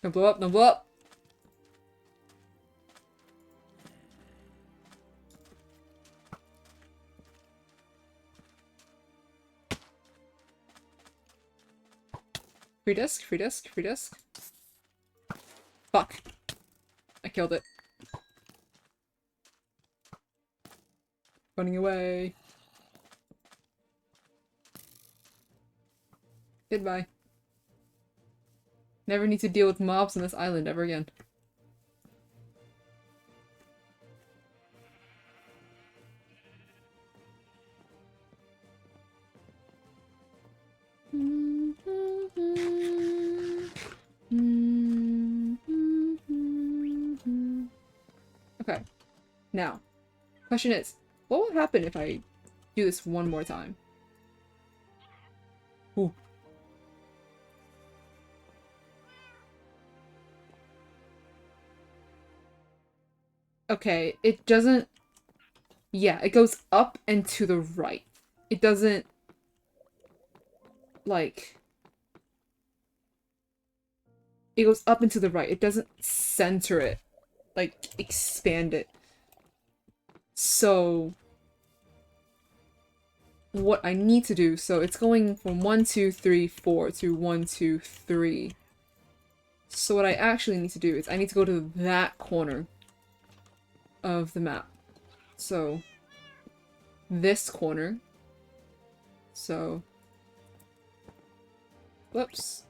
Don't blow up, don't blow up! Free disc, free disc, free disc. Fuck. I killed it. Running away. Goodbye. Never need to deal with mobs on this island ever again. Okay. Now, question is, what will happen if I do this one more time? Ooh. Okay, it doesn't... Yeah, it goes up and to the right. It doesn't... Like... It goes up and to the right. It doesn't center it. Like, expand it. So... what I need to do. So it's going from 1, 2, 3, 4 to 1, 2, 3. So what I actually need to do is I need to go to that corner of the map. So this corner. So whoops.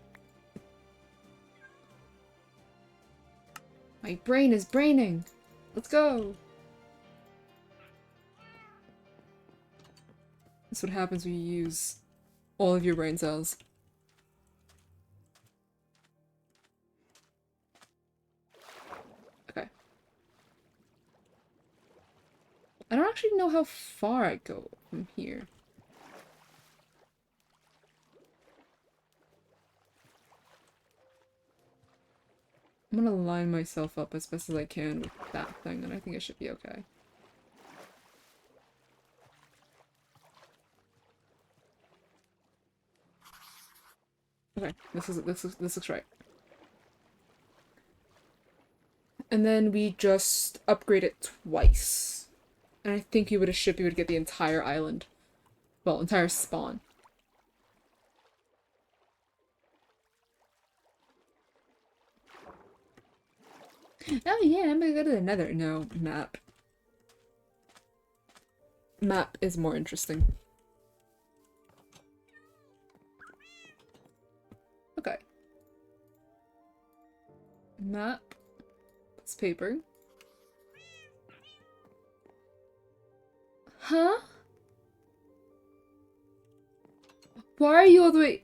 My brain is braining. Let's go. That's what happens when you use all of your brain cells. Okay. I don't actually know how far I go from here. I'm gonna line myself up as best as I can with that thing, and I think I should be okay. Okay, this looks right. And then we just upgrade it twice. And I think you would ship you would get the entire island. Well, entire spawn. Oh yeah, I'm gonna go to the nether. No, map. Map is more interesting. Okay. Map. It's paper. Huh? Why are you all the way...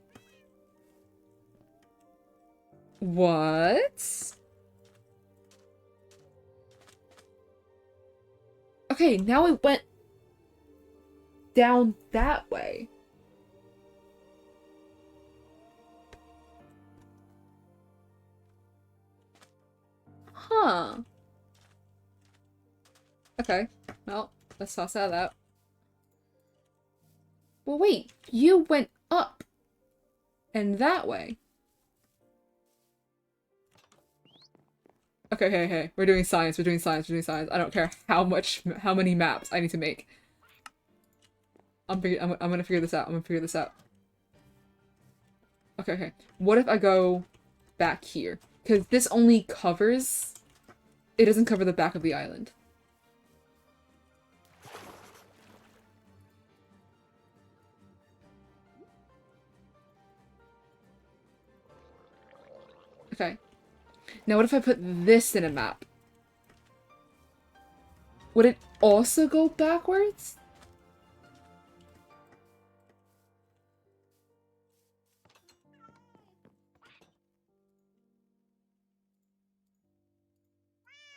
What? Okay, now it went down that way. Huh. Okay, well, let's toss that out. Well, wait, you went up and that way. Okay, hey, we're doing science, we're doing science, we're doing science. I don't care how many maps I need to make. I'm gonna figure this out, I'm gonna figure this out. Okay. What if I go back here? Because this only covers... It doesn't cover the back of the island. Okay. Now what if I put this in a map? Would it also go backwards?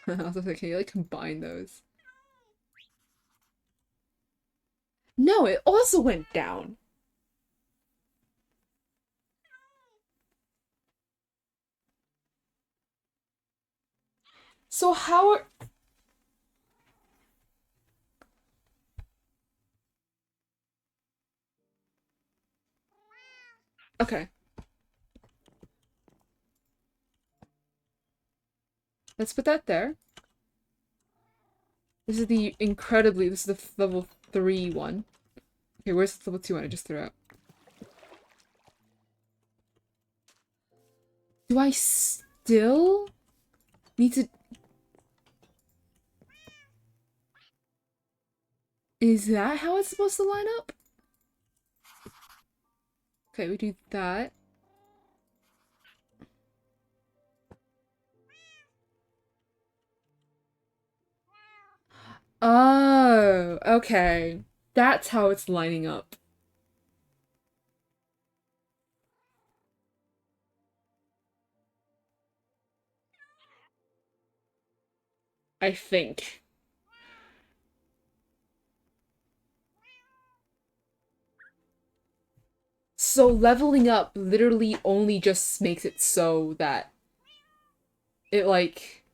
I was like, can you like combine those? No, it also went down. So how are... Okay. Let's put that there. This is the level 3 one. Okay, where's the level 2 one I just threw out? Do I still need to... Is that how it's supposed to line up? Okay, we do that. Oh, okay. That's how it's lining up. I think. So leveling up literally only just makes it so that it like...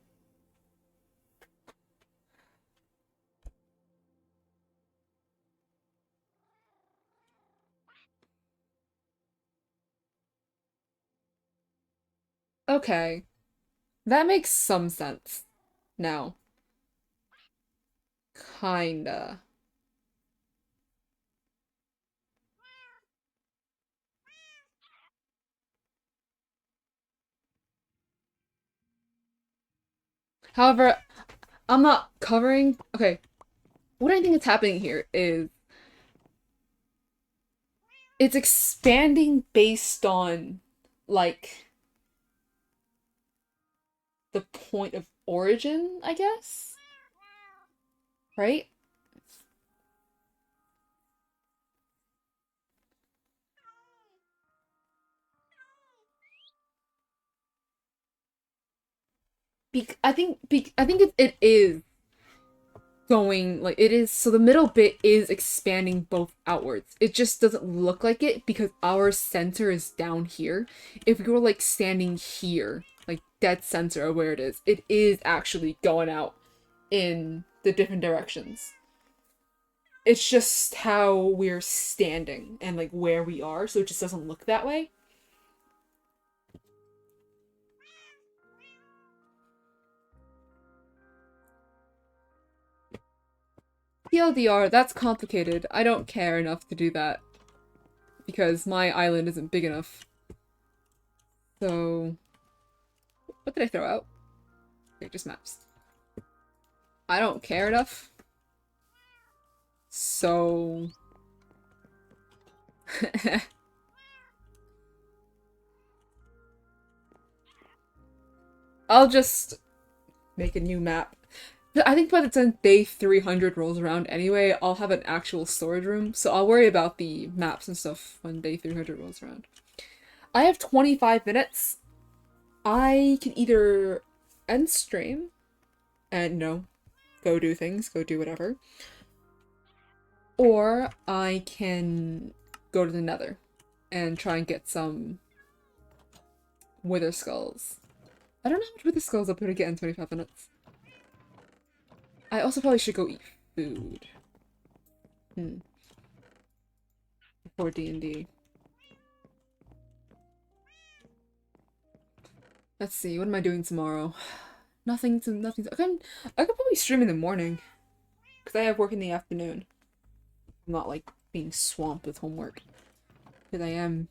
Okay. That makes some sense now. Kinda. However, I'm not covering. Okay, what I think is happening here is it's expanding based on like the point of origin, I guess. Right? I think it is going like it is so the middle bit is expanding both outwards. It just doesn't look like it because our center is down here. If we were like standing here, like dead center of where it is actually going out in the different directions. It's just how we're standing and like where we are, so it just doesn't look that way. TLDR, that's complicated. I don't care enough to do that because my island isn't big enough. So, what did I throw out? Okay, just maps. I don't care enough. So... I'll just make a new map. I think by the time day 300 rolls around anyway, I'll have an actual storage room, so I'll worry about the maps and stuff when day 300 rolls around. I have 25 minutes. I can either end stream and go do things, go do whatever. Or I can go to the Nether and try and get some Wither Skulls. I don't know how much Wither Skulls I'll be able to get in 25 minutes. I also probably should go eat food. Before D&D. Let's see, what am I doing tomorrow? Nothing. I could probably stream in the morning. Because I have work in the afternoon. I'm not like being swamped with homework. Because I am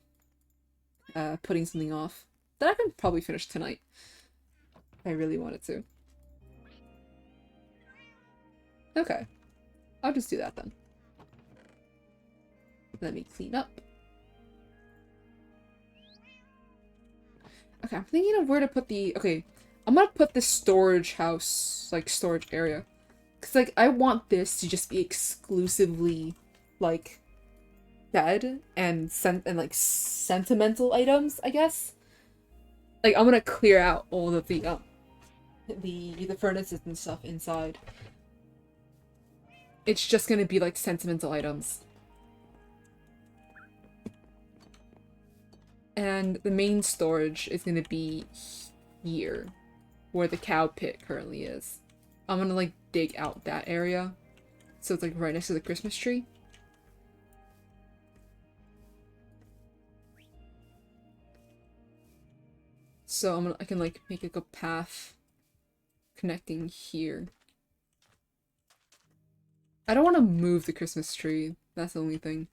putting something off that I can probably finish tonight. If I really wanted to. Okay. I'll just do that then. Let me clean up. Okay, I'm thinking of where to put the... Okay, I'm gonna put the storage house, like, storage area. Because, like, I want this to just be exclusively, like, bed and like, sentimental items, I guess. Like, I'm gonna clear out all of the furnaces and stuff inside. It's just gonna be, like, sentimental items. And the main storage is gonna be here, where the cow pit currently is. I'm gonna like dig out that area, so it's like right next to the Christmas tree. So I can like make like a path connecting here. I don't want to move the Christmas tree. That's the only thing.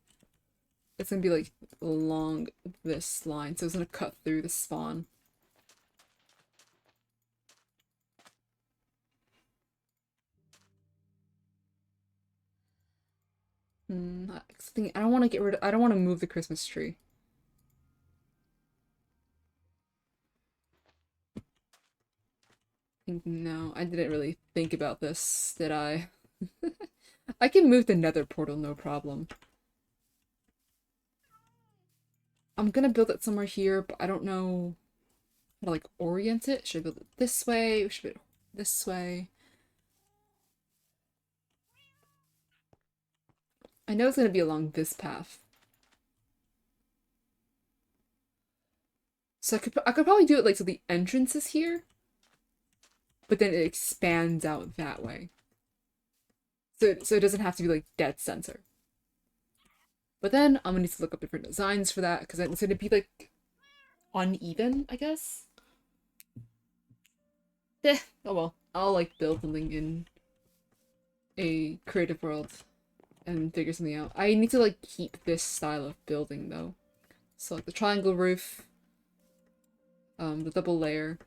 It's gonna be like along this line, so it's gonna cut through the spawn. I don't want to get rid of. I don't want to move the Christmas tree. No, I didn't really think about this, did I? I can move the Nether portal, no problem. I'm gonna build it somewhere here, but I don't know how to like orient it. Should I build it this way? Should I build it this way? I know it's gonna be along this path. So I could probably do it like so the entrance is here, but then it expands out that way. So it doesn't have to be like dead center. But then I'm gonna need to look up different designs for that because it's gonna be like uneven, I guess. Oh well. I'll like build something in a creative world and figure something out. I need to like keep this style of building though. So like the triangle roof, the double layer,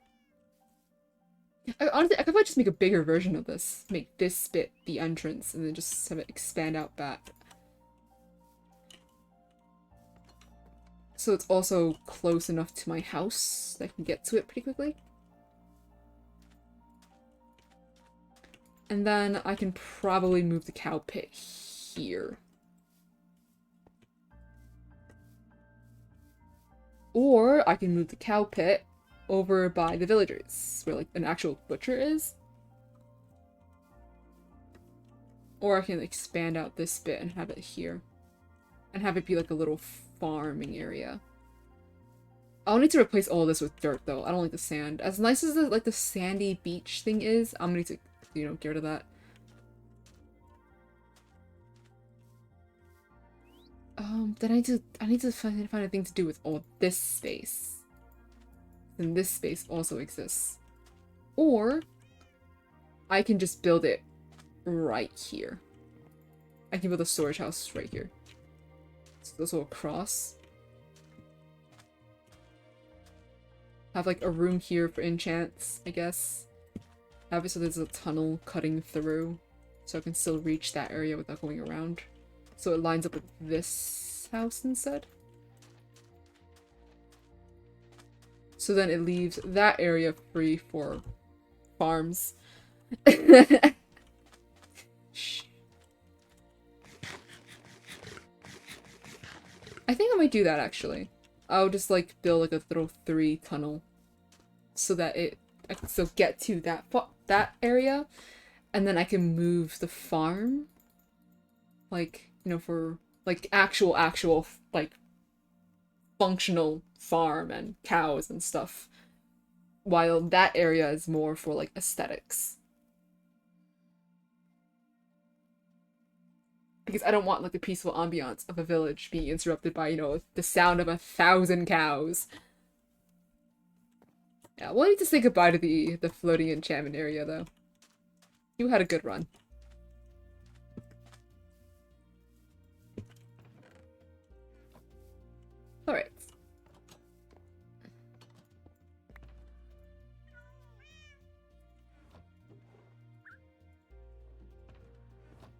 Honestly, I could probably just make a bigger version of this. Make this bit the entrance, and then just have it expand out back. So it's also close enough to my house that I can get to it pretty quickly. And then I can probably move the cow pit here. Or I can move the cow pit over by the villagers, where like an actual butcher is. Or I can expand out this bit and have it here. And have it be like a little farming area. I'll need to replace all this with dirt though. I don't like the sand. As nice as the sandy beach thing is, I'm gonna need to, you know, get rid of that. Then I need to find a thing to do with all this space. And this space also exists. Or I can just build it right here. I can build a storage house right here. So this will cross. Have like a room here for enchants, I guess. Have it so there's a tunnel cutting through. So I can still reach that area without going around. So it lines up with this house instead. So then it leaves that area free for farms. Shh. I think I might do that actually. I'll just like build like a little 3 tunnel so that I can still get to that area, and then I can move the farm, like, you know, for like actual like functional farm and cows and stuff, while that area is more for like aesthetics. Because I don't want like the peaceful ambiance of a village being interrupted by, you know, the sound of 1,000 cows. Yeah, we'll need to say goodbye to the floating enchantment area though. You had a good run. Alright.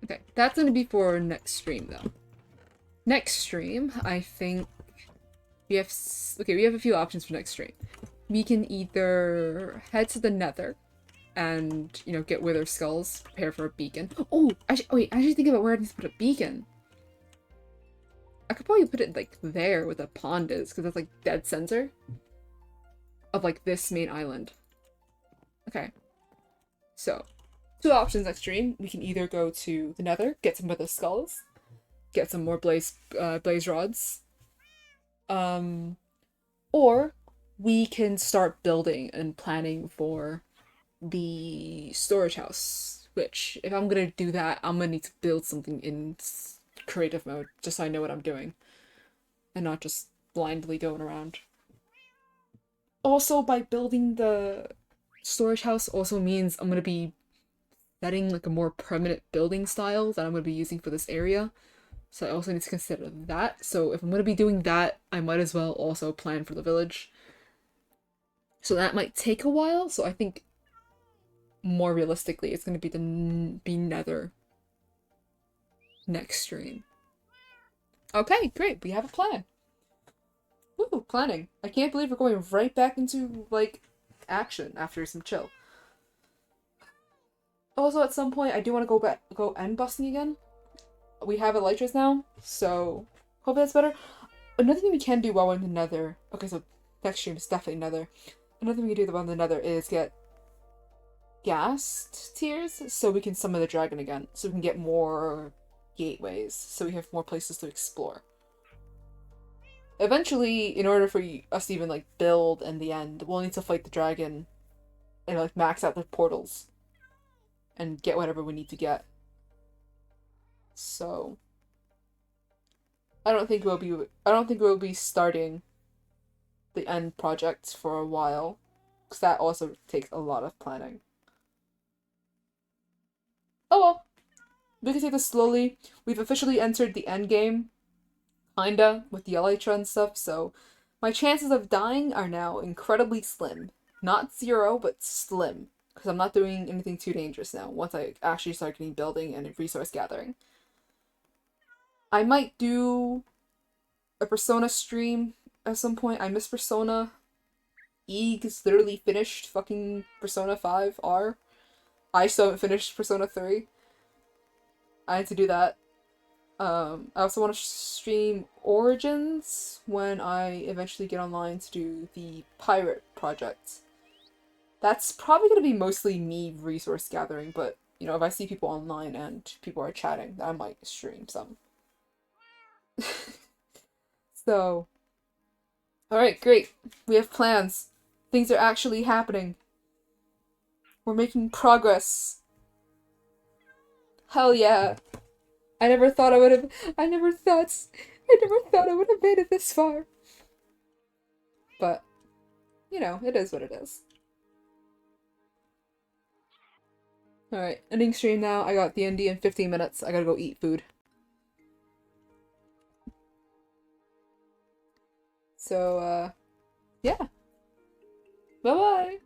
Okay, that's gonna be for next stream though. Next stream, I think we have we have a few options for next stream. We can either head to the Nether and, you know, get Wither Skulls, prepare for a beacon. Oh, wait, I should think about where I need to put a beacon. I could probably put it like there where the pond is, because that's like dead center of like this main island. Okay, so 2 options next stream. We can either go to the Nether, get some Wither Skulls, get some more blaze rods, or we can start building and planning for the storage house, which if I'm gonna do that, I'm gonna need to build something in creative mode just so I know what I'm doing and not just blindly going around. Also, by building the storage house also means I'm gonna be setting like a more permanent building style that I'm gonna be using for this area. So I also need to consider that. So if I'm gonna be doing that, I might as well also plan for the village. So that might take a while. So I think more realistically, it's gonna be Nether next stream. Okay, great. We have a plan. Woo, planning. I can't believe we're going right back into like action after some chill. Also, at some point, I do want to go end busting again. We have elytras now, so hope that's better. Another thing we can do while we're in the Nether. Okay, so next stream is definitely Nether. Another thing we do while in the Nether is get ghast tears, so we can summon the dragon again, so we can get more gateways, so we have more places to explore. Eventually, in order for us to even like build in the end, we'll need to fight the dragon and like max out the portals and get whatever we need to get. So I don't think we'll be starting the end project for a while, because that also takes a lot of planning. Oh well, we can take this slowly. We've officially entered the end game, kinda, with the elytra and stuff, so my chances of dying are now incredibly slim. Not 0, but slim. Because I'm not doing anything too dangerous now once I actually start getting building and resource gathering. I might do a Persona stream at some point. I miss Persona. Eeg's literally finished fucking Persona 5 R. I still haven't finished Persona 3. I need to do that. I also want to stream Origins when I eventually get online to do the pirate project. That's probably going to be mostly me resource gathering, but you know, if I see people online and people are chatting, I might stream some. So, alright, great. We have plans. Things are actually happening. We're making progress. Hell yeah. I never thought I would have. I never thought I would have made it this far. But, you know, it is what it is. Alright, ending stream now. I got D&D in 15 minutes. I gotta go eat food. So, yeah. Bye-bye!